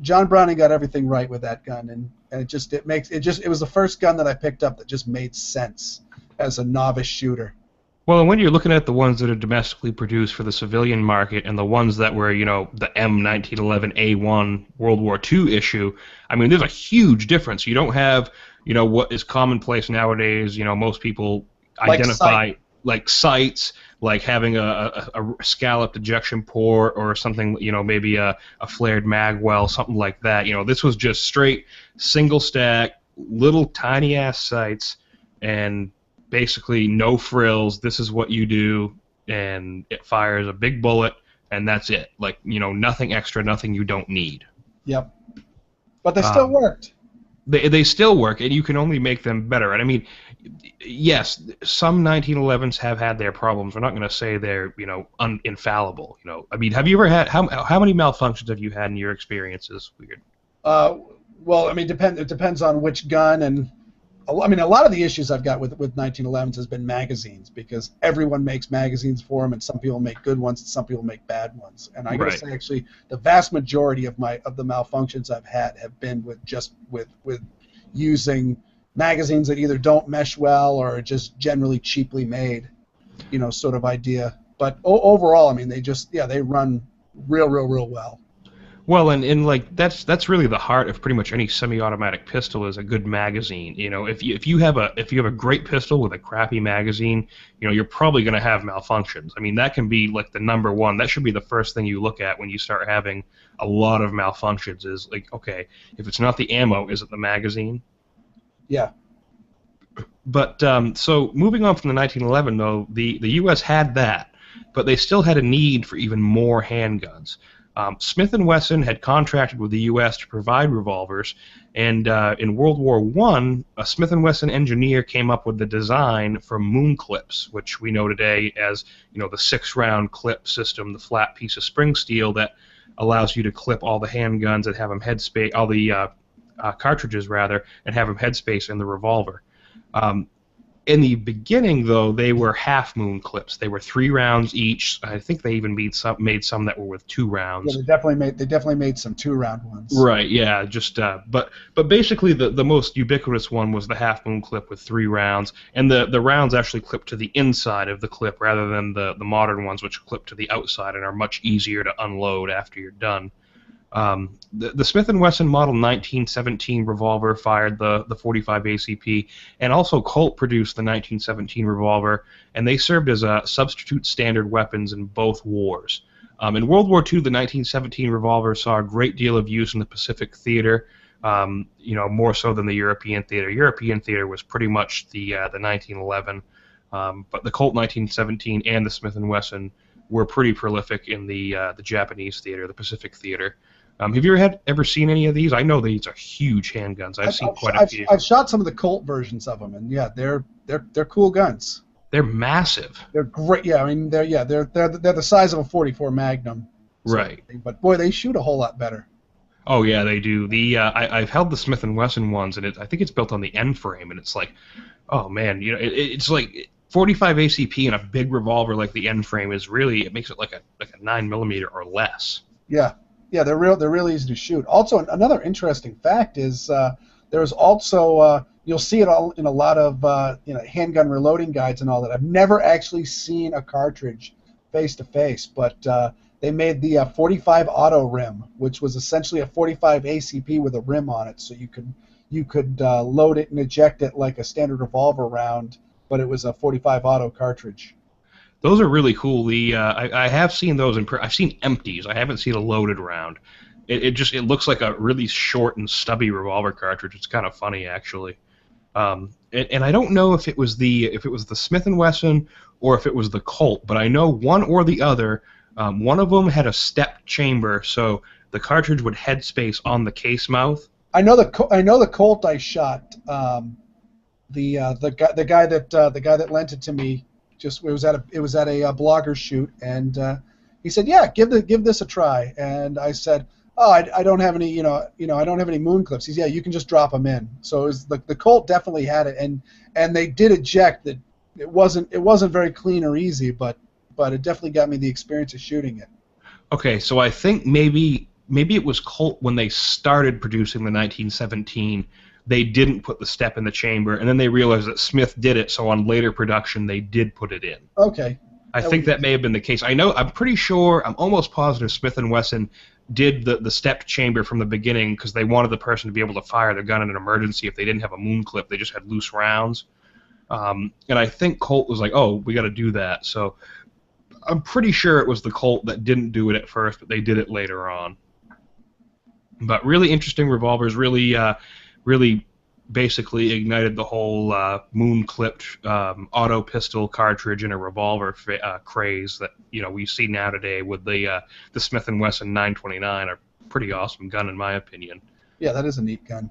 John Browning got everything right with that gun, and it was the first gun that I picked up that just made sense as a novice shooter. Well, when you're looking at the ones that are domestically produced for the civilian market and the ones that were, you know, the M1911A1 World War II issue, I mean, there's a huge difference. You don't have, you know, what is commonplace nowadays. You know, most people identify like sights. like having a scalloped ejection port or something, maybe a flared mag well, something like that. This was just straight single stack, little tiny ass sights, and basically no frills. This is what you do, and it fires a big bullet, and that's it. Like, nothing extra, nothing you don't need. Yep. But they still worked. They still work, and you can only make them better. And I mean, yes, some 1911s have had their problems. We're not going to say they're infallible. I mean, have you ever had how many malfunctions have you had in your experiences? Weird. Well, I mean, it depends on which gun, and I mean, a lot of the issues I've got with 1911s has been magazines, because everyone makes magazines for them, and some people make good ones, and some people make bad ones. And I got to say, actually, the vast majority of the malfunctions I've had have been with using magazines that either don't mesh well or are just generally cheaply made, sort of idea. But overall, I mean, they run real well. Well, and like that's really the heart of pretty much any semi-automatic pistol is a good magazine. If you have a great pistol with a crappy magazine, you're probably going to have malfunctions. I mean, that can be like the number one. That should be the first thing you look at when you start having a lot of malfunctions. Is like, okay, if it's not the ammo, is it the magazine? Yeah. But so moving on from the 1911, though, the U.S. had that, but they still had a need for even more handguns. Smith & Wesson had contracted with the U.S. to provide revolvers, and in World War I, a Smith & Wesson engineer came up with the design for moon clips, which we know today as the 6-round clip system, the flat piece of spring steel that allows you to clip all the handguns and have them headspace, all the cartridges rather, and have them headspace in the revolver. In the beginning, though, they were half-moon clips. They were 3 rounds each. I think they even made some that were with 2 rounds. Yeah, they definitely made some 2-round ones. Right. Yeah. Just but basically the most ubiquitous one was the half-moon clip with 3 rounds, and the rounds actually clip to the inside of the clip rather than the modern ones, which clip to the outside and are much easier to unload after you're done. The Smith & Wesson Model 1917 revolver fired the 45 ACP, and also Colt produced the 1917 revolver, and they served as substitute standard weapons in both wars. In World War II, the 1917 revolver saw a great deal of use in the Pacific theater, more so than the European theater. European theater was pretty much the 1911, but the Colt 1917 and the Smith & Wesson were pretty prolific in the Japanese theater, the Pacific theater. Have you ever seen any of these? I know these are huge handguns. I've seen quite a few. I've shot some of the Colt versions of them, and yeah, they're cool guns. They're massive. They're great. Yeah, I mean they're the size of a .44 Magnum. Right. But boy, they shoot a whole lot better. Oh yeah, they do. I've held the Smith & Wesson ones, and I think it's built on the N frame, and it's like, oh man, it's like 45 ACP and a big revolver like the N frame it makes it like a 9mm or less. Yeah. Yeah, they're real easy to shoot. Also, another interesting fact is there's also you'll see it all in a lot of handgun reloading guides and all that. I've never actually seen a cartridge face to face, but they made the 45 auto rim, which was essentially a 45 ACP with a rim on it, so you could load it and eject it like a standard revolver round, but it was a 45 auto cartridge. Those are really cool. I have seen those I've seen empties. I haven't seen a loaded round. It looks like a really short and stubby revolver cartridge. It's kind of funny actually. And I don't know if it was the Smith & Wesson or if it was the Colt, but I know one or the other. One of them had a stepped chamber, so the cartridge would headspace on the case mouth. I know the Colt I shot. The guy that lent it to me. It was at a blogger shoot, and he said, "Yeah, give this a try." And I said, "Oh, I don't have any, I don't have any moon clips." He said, "Yeah, you can just drop them in." So it was the Colt definitely had it, and they did eject. That it wasn't very clean or easy, but it definitely got me the experience of shooting it. Okay, so I think maybe it was Colt when they started producing the 1917. They didn't put the step in the chamber, and then they realized that Smith did it, so on later production they did put it in. Okay. I think that may have been the case. I'm pretty sure, I'm almost positive Smith & Wesson did the stepped chamber from the beginning because they wanted the person to be able to fire the gun in an emergency if they didn't have a moon clip. They just had loose rounds. And I think Colt was like, oh, we got to do that. So I'm pretty sure it was the Colt that didn't do it at first, but they did it later on. But really interesting revolvers, really basically ignited the whole moon-clipped auto pistol cartridge in a revolver craze that we see now today with the Smith & Wesson 929, a pretty awesome gun in my opinion. Yeah, that is a neat gun.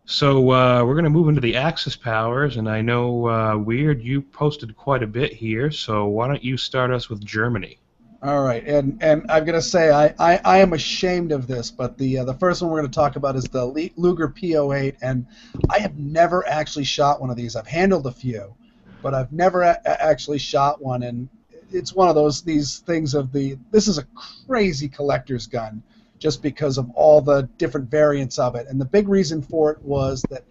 So we're going to move into the Axis powers, and I know, Weerd, you posted quite a bit here, so why don't you start us with Germany? All right, and I'm gonna say I am ashamed of this, but the first one we're gonna talk about is the Luger P08, and I have never actually shot one of these. I've handled a few, but I've never actually shot one, and it's one of these things of this is a crazy collector's gun, just because of all the different variants of it, and the big reason for it was that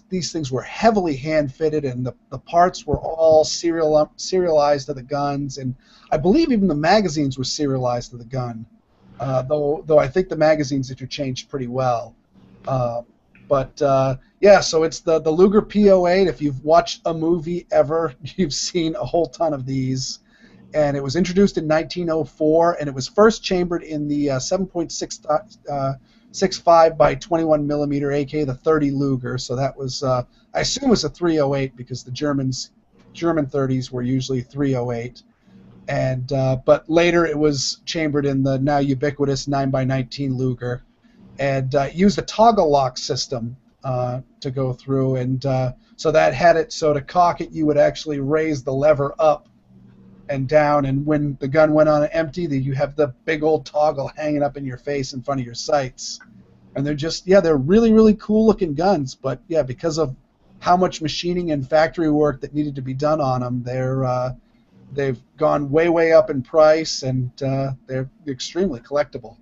these things were heavily hand fitted, and the parts were all serialized to the guns, and I believe even the magazines were serialized to the gun, though I think the magazines interchanged pretty well. Yeah, so it's the Luger P08. If you've watched a movie ever, you've seen a whole ton of these. And it was introduced in 1904, and it was first chambered in the 7.65 by 21 millimeter AK, the 30 Luger. So that was, I assume, it was a 308 because the German 30s were usually 308. And but later it was chambered in the now ubiquitous 9x19 Luger, and used a toggle lock system to go through, and so that had it so to cock it you would actually raise the lever up and down, and when the gun went on empty, you have the big old toggle hanging up in your face in front of your sights. And they're just, yeah, they're really, really cool looking guns, but yeah, because of how much machining and factory work that needed to be done on them, they've gone way, way up in price, and they're extremely collectible.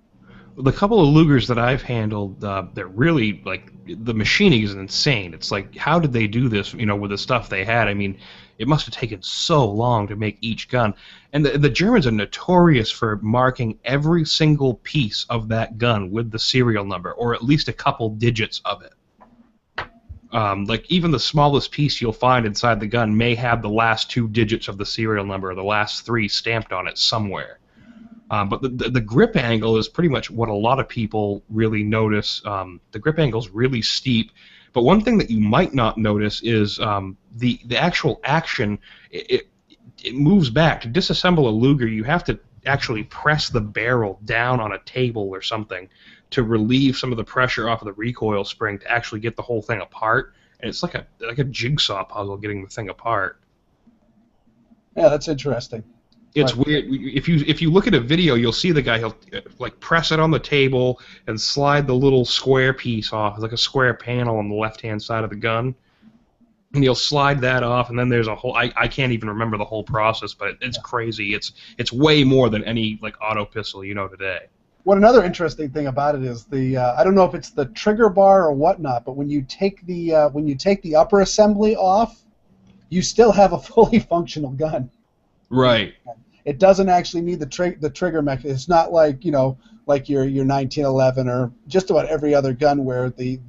The couple of Lugers that I've handled, they're really, like, the machining is insane. It's like, how did they do this, with the stuff they had? I mean, it must have taken so long to make each gun. And the Germans are notorious for marking every single piece of that gun with the serial number, or at least a couple digits of it. Like, even the smallest piece you'll find inside the gun may have the last 2 digits of the serial number, or the last 3 stamped on it somewhere. But the grip angle is pretty much what a lot of people really notice. The grip angle is really steep. But one thing that you might not notice is the actual action. It moves back. To disassemble a Luger, you have to actually press the barrel down on a table or something to relieve some of the pressure off of the recoil spring to actually get the whole thing apart. And it's like a jigsaw puzzle getting the thing apart. Yeah, that's interesting. It's weird. If you look at a video, you'll see the guy, he'll like press it on the table and slide the little square piece off, like a square panel on the left-hand side of the gun, and he'll slide that off, and then there's a whole. I can't even remember the whole process, but it's crazy. It's way more than any like auto pistol today. What another interesting thing about it is the I don't know if it's the trigger bar or whatnot, but when you take the upper assembly off, you still have a fully functional gun. Right. It doesn't actually need the trigger mechanism. It's not like like your 1911 or just about every other gun where the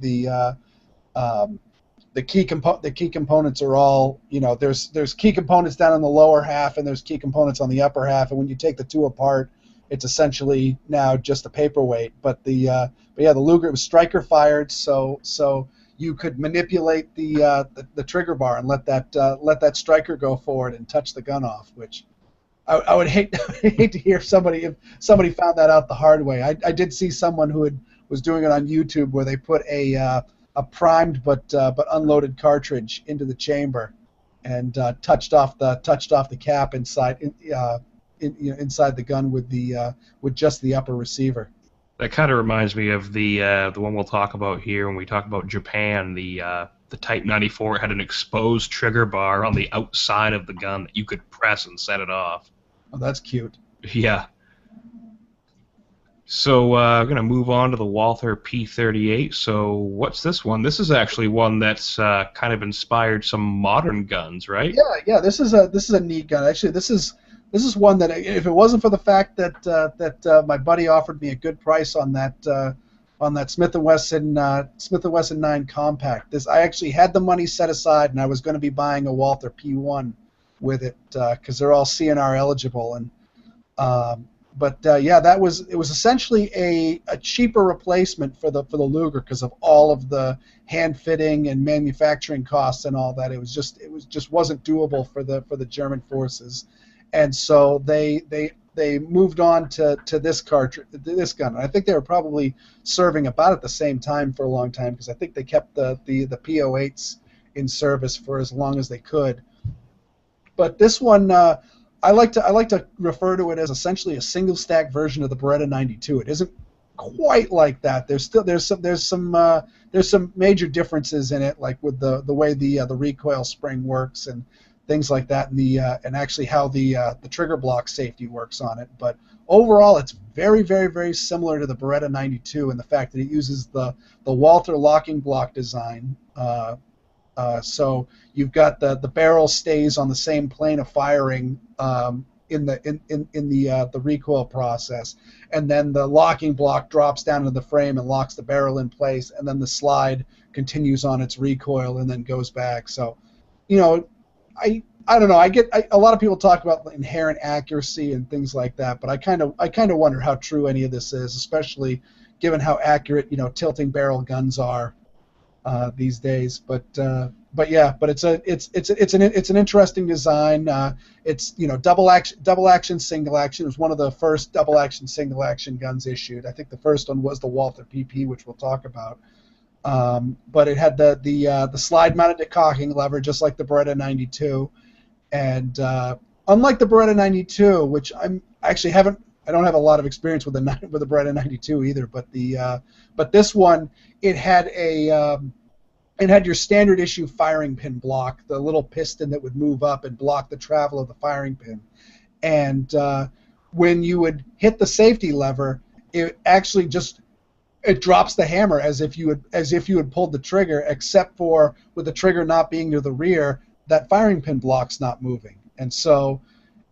key components are all there's key components down in the lower half and there's key components on the upper half, and when you take the two apart, it's essentially now just a paperweight. But the Luger, it was striker fired, so you could manipulate the trigger bar and let that striker go forward and touch the gun off, which I would hate to hear if somebody found that out the hard way. I did see someone who was doing it on YouTube where they put a primed but unloaded cartridge into the chamber and touched off the cap inside inside the gun with just the upper receiver. That kind of reminds me of the one we'll talk about here when we talk about Japan. The Type 94 had an exposed trigger bar on the outside of the gun that you could press and set it off. Oh, that's cute. Yeah. So we're going to move on to the Walther P38. So what's this one? This is actually one that's kind of inspired some modern guns, right? Yeah. This is a neat gun. Actually, this is one that if it wasn't for the fact that my buddy offered me a good price on that Smith & Wesson 9 compact. I actually had the money set aside, and I was going to be buying a Walther P1 with it because they're all CNR eligible. And yeah, it was essentially a cheaper replacement for the Luger because of all of the hand fitting and manufacturing costs and all that. It just wasn't doable for the German forces, and so they moved on to this gun. And I think they were probably serving about at the same time for a long time because I think they kept the P08s in service for as long as they could. But this one, I like to refer to it as essentially a single stack version of the Beretta 92. It isn't quite like that. There's some major differences in it, like with the way the recoil spring works and things like that, and actually how the trigger block safety works on it. But overall, it's very, very, very similar to the Beretta 92 in the fact that it uses the Walther locking block design. So you've got the barrel stays on the same plane of firing in the recoil process, and then the locking block drops down into the frame and locks the barrel in place, and then the slide continues on its recoil and then goes back. So, I don't know. A lot of people talk about inherent accuracy and things like that, but I kind of wonder how true any of this is, especially given how accurate tilting barrel guns are these days. But it's an interesting design. It's double action, single action. It was one of the first double action, single action guns issued. I think the first one was the Walther PP, which we'll talk about. But it had the slide-mounted decocking lever, just like the Beretta 92, and unlike the Beretta 92, which I don't have a lot of experience with the Beretta 92 either. But this one, it had your standard issue firing pin block, the little piston that would move up and block the travel of the firing pin, and when you would hit the safety lever, it actually it drops the hammer as if you had pulled the trigger, except for with the trigger not being to the rear, that firing pin block's not moving, and so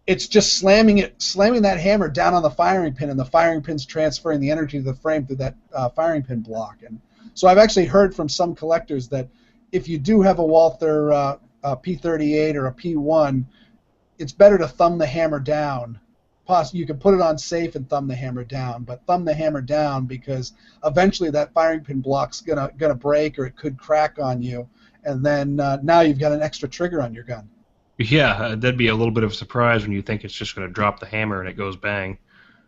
it's just slamming that hammer down on the firing pin, and the firing pin's transferring the energy to the frame through that firing pin block. And so I've actually heard from some collectors that if you do have a Walther P38 or a P1, it's better to thumb the hammer down. You can put it on safe and thumb the hammer down, but thumb the hammer down because eventually that firing pin block's gonna break or it could crack on you, and then now you've got an extra trigger on your gun. Yeah, that'd be a little bit of a surprise when you think it's just going to drop the hammer and it goes bang.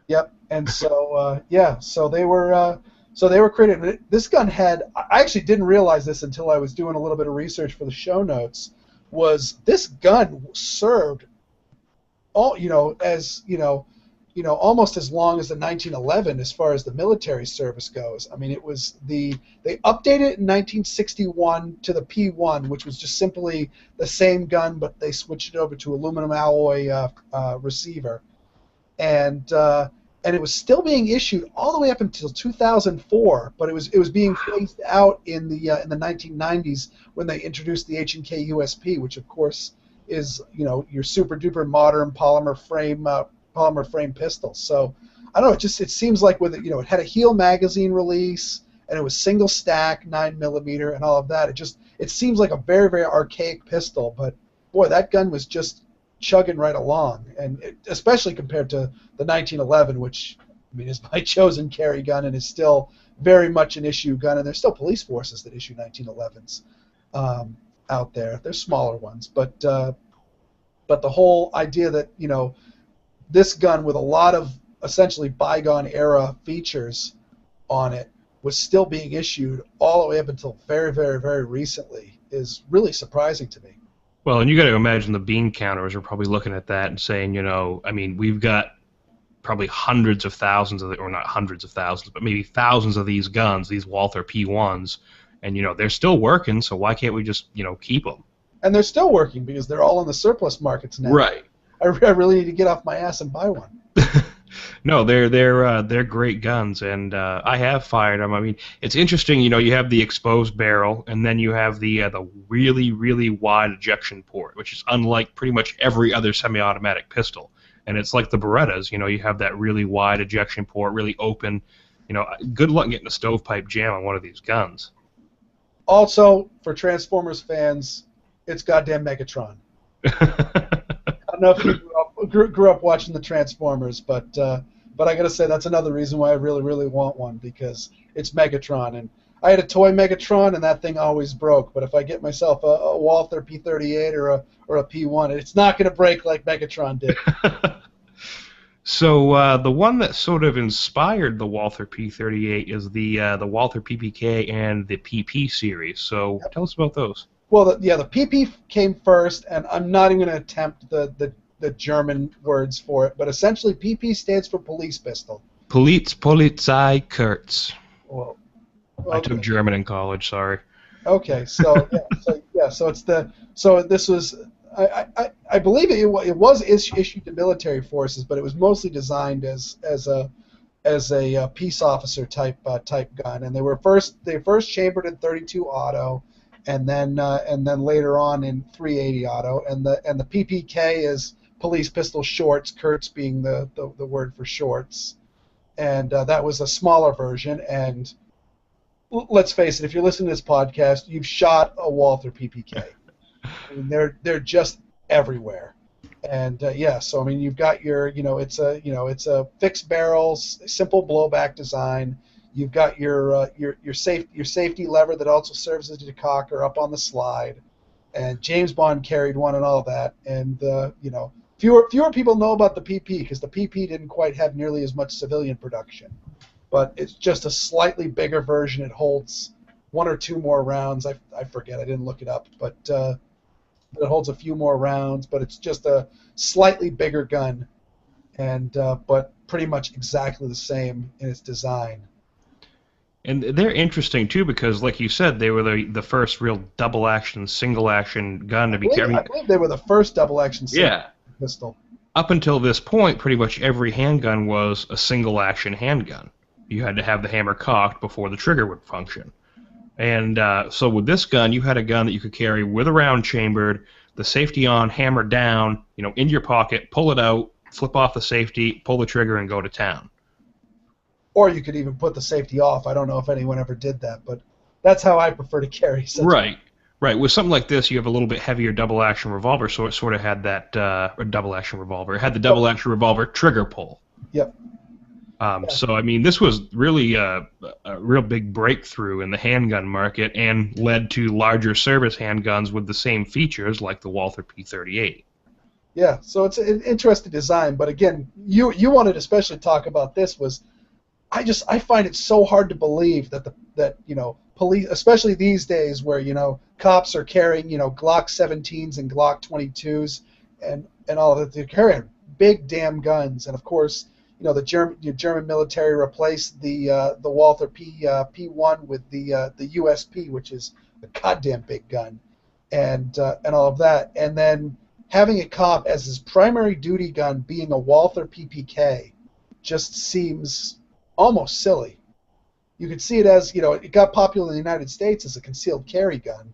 Yep, and so so they were created. This gun had, I actually didn't realize this until I was doing a little bit of research for the show notes, was this gun served almost as long as the 1911 as far as the military service goes. I mean, they updated it in 1961 to the P1, which was just simply the same gun, but they switched it over to aluminum alloy receiver, and it was still being issued all the way up until 2004, but it was being phased out in the 1990s when they introduced the H&K USP, which of course is your super duper modern polymer frame pistol. So I don't know, it seems like with it, it had a heel magazine release and it was single stack 9mm and all of that. It seems like a very, very archaic pistol, but boy, that gun was just chugging right along, and especially compared to the 1911, which is my chosen carry gun and is still very much an issue gun, and there's still police forces that issue 1911s out there. They're smaller ones, but the whole idea that this gun with a lot of essentially bygone era features on it was still being issued all the way up until very, very, very recently is really surprising to me. Well, and you got to imagine the bean counters are probably looking at that and saying, we've got probably hundreds of thousands or not hundreds of thousands, but maybe thousands of these guns, these Walther P1s, and they're still working, so why can't we just keep them? And they're still working because they're all in the surplus markets now. Right. I really need to get off my ass and buy one. No, they're great guns, and I have fired them. I mean, it's interesting. You have the exposed barrel, and then you have the really, really wide ejection port, which is unlike pretty much every other semi-automatic pistol. And it's like the Berettas. You have that really wide ejection port, really open. Good luck getting a stovepipe jam on one of these guns. Also, for Transformers fans, it's goddamn Megatron. don't know if you grew up watching the Transformers, but I gotta say that's another reason why I really, really want one, because it's Megatron, and I had a toy Megatron, and that thing always broke. But if I get myself a Walther P38 or a P1, it's not gonna break like Megatron did. So the one that sort of inspired the Walther P38 is the Walther PPK and the PP series. So tell us about those. Well, the PP came first, and I'm not even going to attempt the German words for it, but essentially PP stands for police pistol. Polizei Kurz. Well, I took German in college. Sorry. Okay, so this was I believe it was issued to military forces, but it was mostly designed as a peace officer type gun, and they first chambered in .32 auto, and then later on in .380 auto, and the PPK is police pistol shorts, Kurz being the word for shorts, and that was a smaller version. And let's face it, if you're listening to this podcast, you've shot a Walther PPK. I mean, they're just everywhere, and so I mean, you've got your it's a fixed barrel, simple blowback design. You've got your safety lever that also serves as a decocker up on the slide, and James Bond carried one and all that. And fewer people know about the PP because the PP didn't quite have nearly as much civilian production, but it's just a slightly bigger version. It holds one or two more rounds. I forget. I didn't look it up, but it holds a few more rounds. But it's just a slightly bigger gun, and but pretty much exactly the same in its design. And they're interesting too because, like you said, they were the first real double action, single action gun to be carried. I believe they were the first double action pistol. Up until this point, pretty much every handgun was a single action handgun. You had to have the hammer cocked before the trigger would function. And so with this gun, you had a gun that you could carry with a round chambered, the safety on, hammer down, in your pocket, pull it out, flip off the safety, pull the trigger, and go to town. Or you could even put the safety off. I don't know if anyone ever did that, but that's how I prefer to carry. Right. With something like this, you have a little bit heavier double-action revolver, so it sort of had that double-action revolver. It had the double-action revolver trigger pull. Yep. So, I mean, this was really a real big breakthrough in the handgun market and led to larger service handguns with the same features like the Walther P38. Yeah, so it's an interesting design, but again, you wanted to especially talk about this was I find it so hard to believe that police, especially these days where cops are carrying Glock 17s and Glock 22s and all of that, they're carrying big damn guns, and of course the German military replaced the Walther P1 with the USP, which is a goddamn big gun, and all of that, and then having a cop as his primary duty gun being a Walther PPK just seems almost silly. You could see it as it got popular in the United States as a concealed carry gun,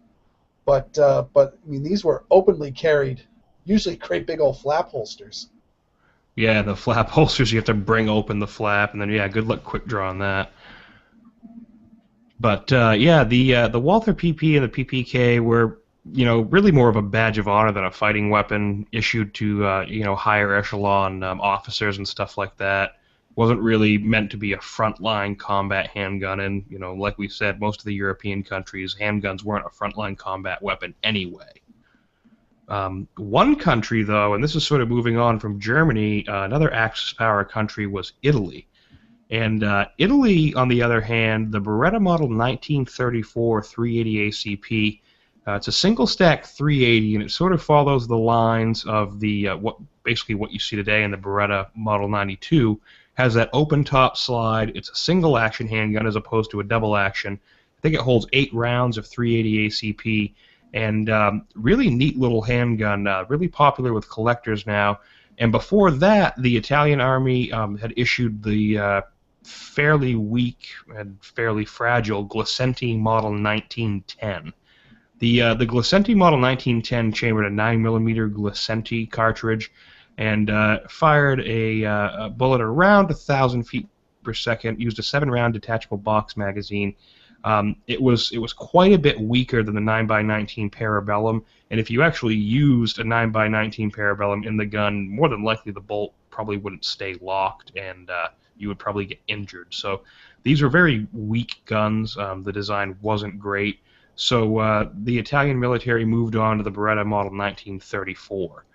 but I mean these were openly carried, usually great big old flap holsters. Yeah, the flap holsters, you have to bring open the flap, and then, good luck quick draw on that. But, the Walther PP and the PPK were, really more of a badge of honor than a fighting weapon issued to, higher echelon officers and stuff like that. Wasn't really meant to be a frontline combat handgun, and, like we said, most of the European countries, handguns weren't a frontline combat weapon anyway. One country, though, and this is sort of moving on from Germany, another Axis power country was Italy. And Italy, on the other hand, the Beretta Model 1934 380 ACP, it's a single-stack 380, and it sort of follows the lines of the what you see today in the Beretta Model 92, has that open-top slide. It's a single-action handgun as opposed to a double-action. I think it holds 8 rounds of 380 ACP. And really neat little handgun, really popular with collectors now. And before that, the Italian Army had issued the fairly weak and fairly fragile Glicenti Model 1910. The Glicenti Model 1910 chambered a 9mm Glicenti cartridge and fired a bullet around 1,000 feet per second, used a 7-round detachable box magazine. It was quite a bit weaker than the 9x19 Parabellum, And if you actually used a 9x19 parabellum in the gun, more than likely the bolt probably wouldn't stay locked, and you would probably get injured. So these were very weak guns. The design wasn't great. So the Italian military moved on to the Beretta Model 1934.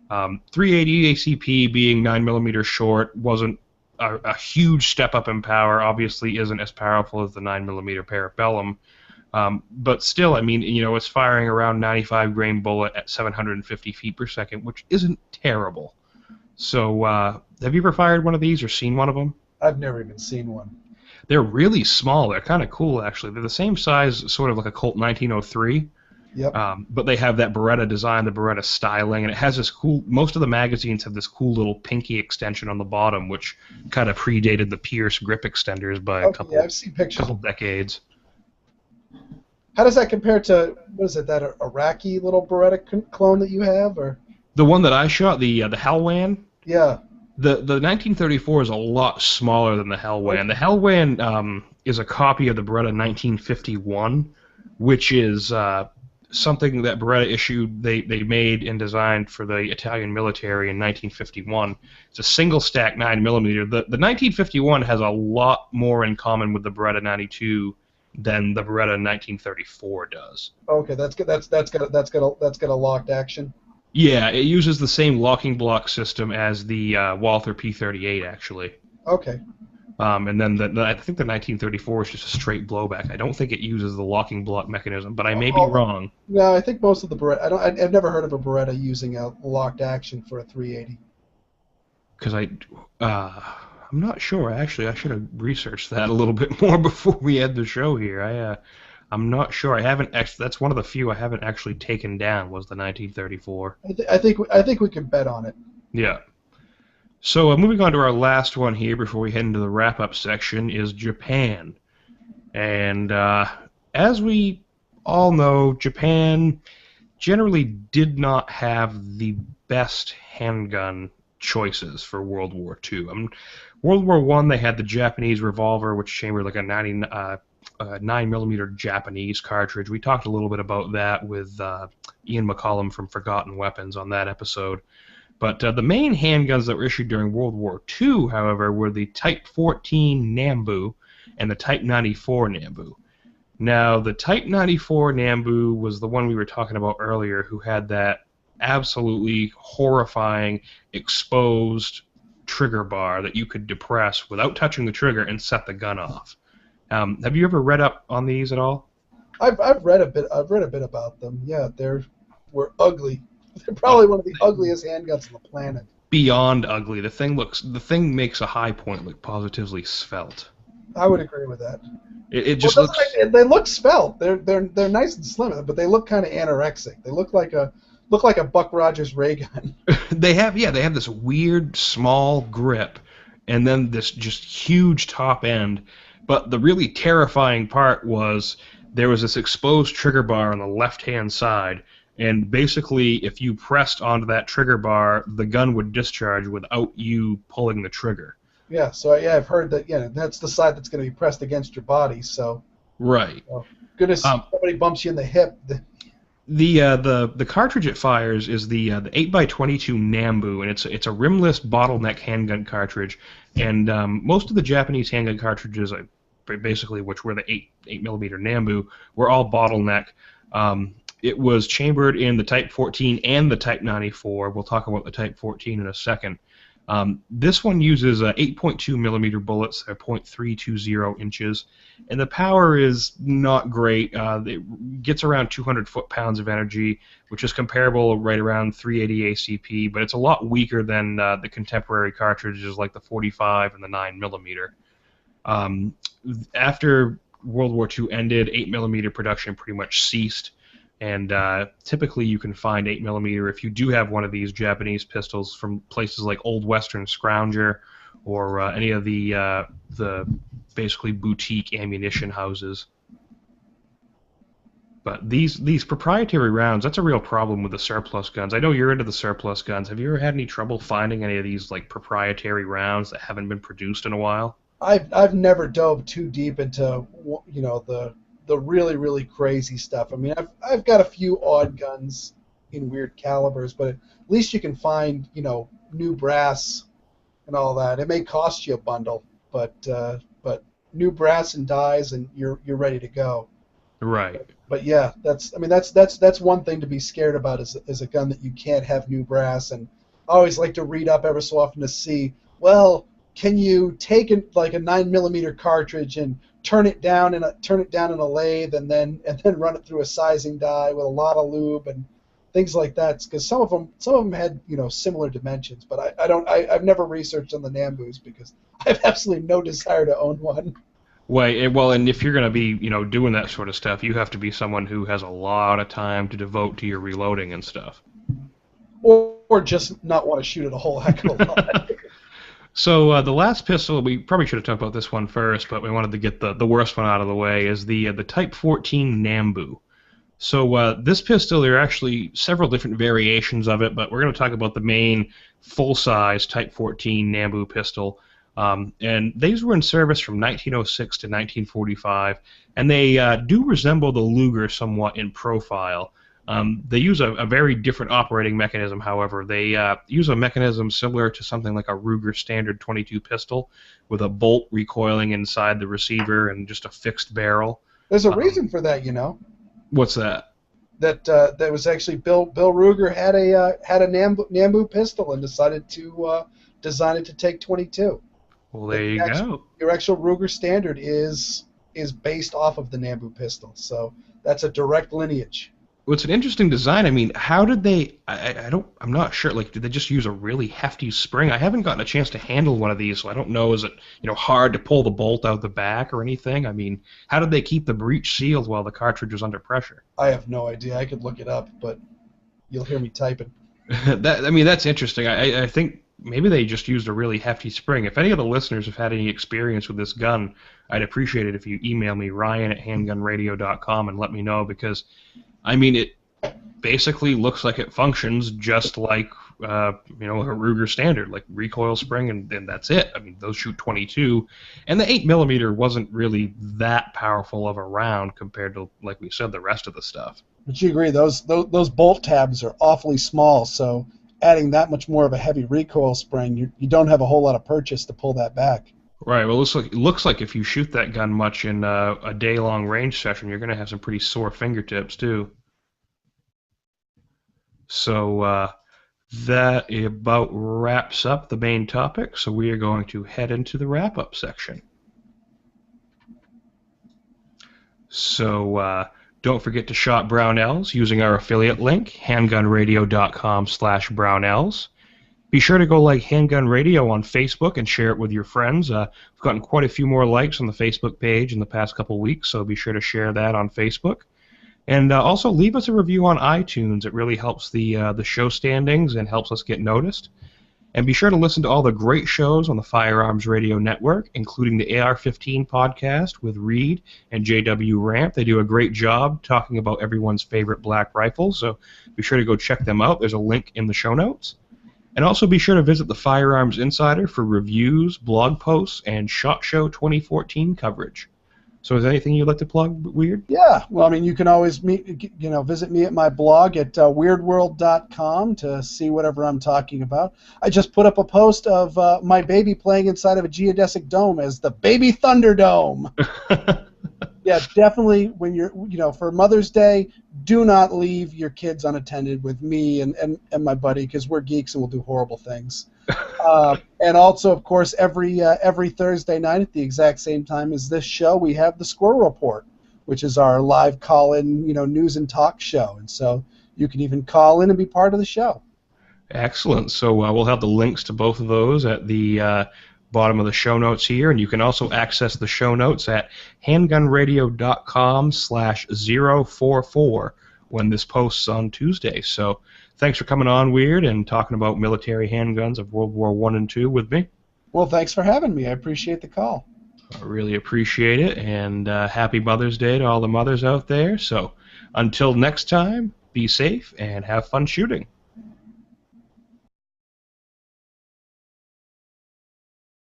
380 ACP being 9mm short wasn't a huge step up in power. Obviously isn't as powerful as the 9mm Parabellum. But still, I mean, it's firing around 95 grain bullet at 750 feet per second, which isn't terrible. So have you ever fired one of these or seen one of them? I've never even seen one. They're really small. They're kind of cool, actually. They're the same size, sort of like a Colt 1903. Yep. But they have that Beretta design, the Beretta styling, and it has this cool. Most of the magazines have this cool little pinky extension on the bottom, which kind of predated the Pierce grip extenders by a couple. Yeah, I've seen pictures. Couple decades. How does that compare to what is it? That Iraqi little Beretta clone that you have, or the one that I shot, the Hellwan? Yeah. The 1934 is a lot smaller than the Hellwan. Okay. The Hellwan is a copy of the Beretta 1951, which is something that Beretta issued. They made and designed for the Italian military in 1951. It's a single stack 9mm. The 1951 has a lot more in common with the Beretta 92 than the Beretta 1934 does. Okay, that's good. That's got a locked action. Yeah, it uses the same locking block system as the Walther P38, actually. Okay. And then I think the 1934 is just a straight blowback. I don't think it uses the locking block mechanism, but I may be wrong. No, I think most of the Beretta. I've never heard of a Beretta using a locked action for a 380. Because I'm not sure. Actually, I should have researched that a little bit more before we had the show here. I'm not sure. I haven't actually. That's one of the few I haven't actually taken down. Was the 1934? I think we can bet on it. Yeah. So moving on to our last one here before we head into the wrap-up section is Japan, and as we all know, Japan generally did not have the best handgun choices for World War II. World War I, they had the Japanese revolver, which chambered like a 9mm Japanese cartridge. We talked a little bit about that with Ian McCollum from Forgotten Weapons on that episode. But the main handguns that were issued during World War II, however, were the Type 14 Nambu and the Type 94 Nambu. Now, the Type 94 Nambu was the one we were talking about earlier, who had that absolutely horrifying exposed trigger bar that you could depress without touching the trigger and set the gun off. Have you ever read up on these at all? I've read a bit about them. Yeah, we're ugly. They're probably one of the ugliest handguns on the planet. Beyond ugly. The thing makes a high point look positively svelte. I would agree with that. It just looks. They look svelte. They're nice and slim, but they look kind of anorexic. They look like a Buck Rogers ray gun. They have this weird small grip, and then this just huge top end. But the really terrifying part was there was this exposed trigger bar on the left-hand side. And basically, if you pressed onto that trigger bar, the gun would discharge without you pulling the trigger. Yeah, so I've heard that. Yeah, that's the side that's going to be pressed against your body. So right. Goodness, somebody bumps you in the hip. The cartridge it fires is the 8x22 Nambu, and it's a rimless bottleneck handgun cartridge. And most of the Japanese handgun cartridges, basically, which were the 8mm Nambu, were all bottleneck. It was chambered in the Type 14 and the Type 94. We'll talk about the Type 14 in a second. This one uses 8.2mm bullets at 0.320 inches, and the power is not great. It gets around 200 foot-pounds of energy, which is comparable right around 380 ACP, but it's a lot weaker than the contemporary cartridges like the 45 and the 9mm. After World War II ended, 8mm production pretty much ceased. And typically you can find 8mm if you do have one of these Japanese pistols from places like Old Western Scrounger or any of the basically boutique ammunition houses. But these proprietary rounds, that's a real problem with the surplus guns. I know you're into the surplus guns. Have you ever had any trouble finding any of these like proprietary rounds that haven't been produced in a while? I've never dove too deep into the really, really crazy stuff. I mean, I've got a few odd guns in weird calibers, but at least you can find, new brass and all that. It may cost you a bundle, but new brass and dies, and you're ready to go. Right. But yeah, that's one thing to be scared about is a gun that you can't have new brass. And I always like to read up ever so often to see, well, can you take a 9mm cartridge and turn it down in a lathe and then run it through a sizing die with a lot of lube and things like that, because some of them had similar dimensions, but I've never researched on the Nambus because I have absolutely no desire to own one. Well, and if you're going to be, doing that sort of stuff, you have to be someone who has a lot of time to devote to your reloading and stuff. Or just not want to shoot it a whole heck of a lot. So the last pistol, we probably should have talked about this one first, but we wanted to get the worst one out of the way, is the Type 14 Nambu. So this pistol, there are actually several different variations of it, but we're going to talk about the main full-size Type 14 Nambu pistol. And these were in service from 1906 to 1945, and they do resemble the Luger somewhat in profile. They use a very different operating mechanism, however. They use a mechanism similar to something like a Ruger Standard 22 pistol, with a bolt recoiling inside the receiver and just a fixed barrel. There's a reason for that, What's that? That was actually Bill Ruger had a Nambu pistol and decided to design it to take 22. Well, there you go. Your actual Ruger Standard is based off of the Nambu pistol, so that's a direct lineage. Well, it's an interesting design. I mean, how did they? I'm not sure. Like, did they just use a really hefty spring? I haven't gotten a chance to handle one of these, so I don't know. Is it hard to pull the bolt out the back or anything? I mean, how did they keep the breech sealed while the cartridge was under pressure? I have no idea. I could look it up, but you'll hear me typing. That's interesting. I think maybe they just used a really hefty spring. If any of the listeners have had any experience with this gun, I'd appreciate it if you email me, Ryan@handgunradio.com, and let me know, because I mean, it basically looks like it functions just like a Ruger Standard, like recoil spring, and that's it. I mean, those shoot 22, and the 8mm wasn't really that powerful of a round compared to, like we said, the rest of the stuff. But you agree, those bolt tabs are awfully small, so adding that much more of a heavy recoil spring, you don't have a whole lot of purchase to pull that back. Right. Well, it looks like if you shoot that gun much in a day-long range session, you're going to have some pretty sore fingertips, too. So that about wraps up the main topic, so we are going to head into the wrap-up section. So don't forget to shop Brownells using our affiliate link, handgunradio.com/Brownells. Be sure to go like Handgun Radio on Facebook and share it with your friends. We've gotten quite a few more likes on the Facebook page in the past couple weeks, so be sure to share that on Facebook. And also leave us a review on iTunes. It really helps the show standings and helps us get noticed. And be sure to listen to all the great shows on the Firearms Radio Network, including the AR-15 podcast with Reed and J.W. Ramp. They do a great job talking about everyone's favorite black rifles, so be sure to go check them out. There's a link in the show notes. And also be sure to visit the Firearms Insider for reviews, blog posts, and SHOT Show 2014 coverage. So is there anything you'd like to plug, Weerd? Yeah, well, I mean, you can always visit me at my blog at weirdworld.com to see whatever I'm talking about. I just put up a post of my baby playing inside of a geodesic dome as the Baby Thunderdome. Yeah, definitely. When you're, for Mother's Day, do not leave your kids unattended with me and my buddy, because we're geeks and we'll do horrible things. And also, of course, every Thursday night at the exact same time as this show, we have the Squirrel Report, which is our live call-in, news and talk show. And so you can even call in and be part of the show. Excellent. So we'll have the links to both of those at the bottom of the show notes here, and you can also access the show notes at handgunradio.com/044 when this posts on Tuesday. So thanks for coming on, Weerd, and talking about military handguns of World War I and II with me. Well, thanks for having me. I appreciate the call. I really appreciate it, and happy Mother's Day to all the mothers out there. So until next time, be safe and have fun shooting.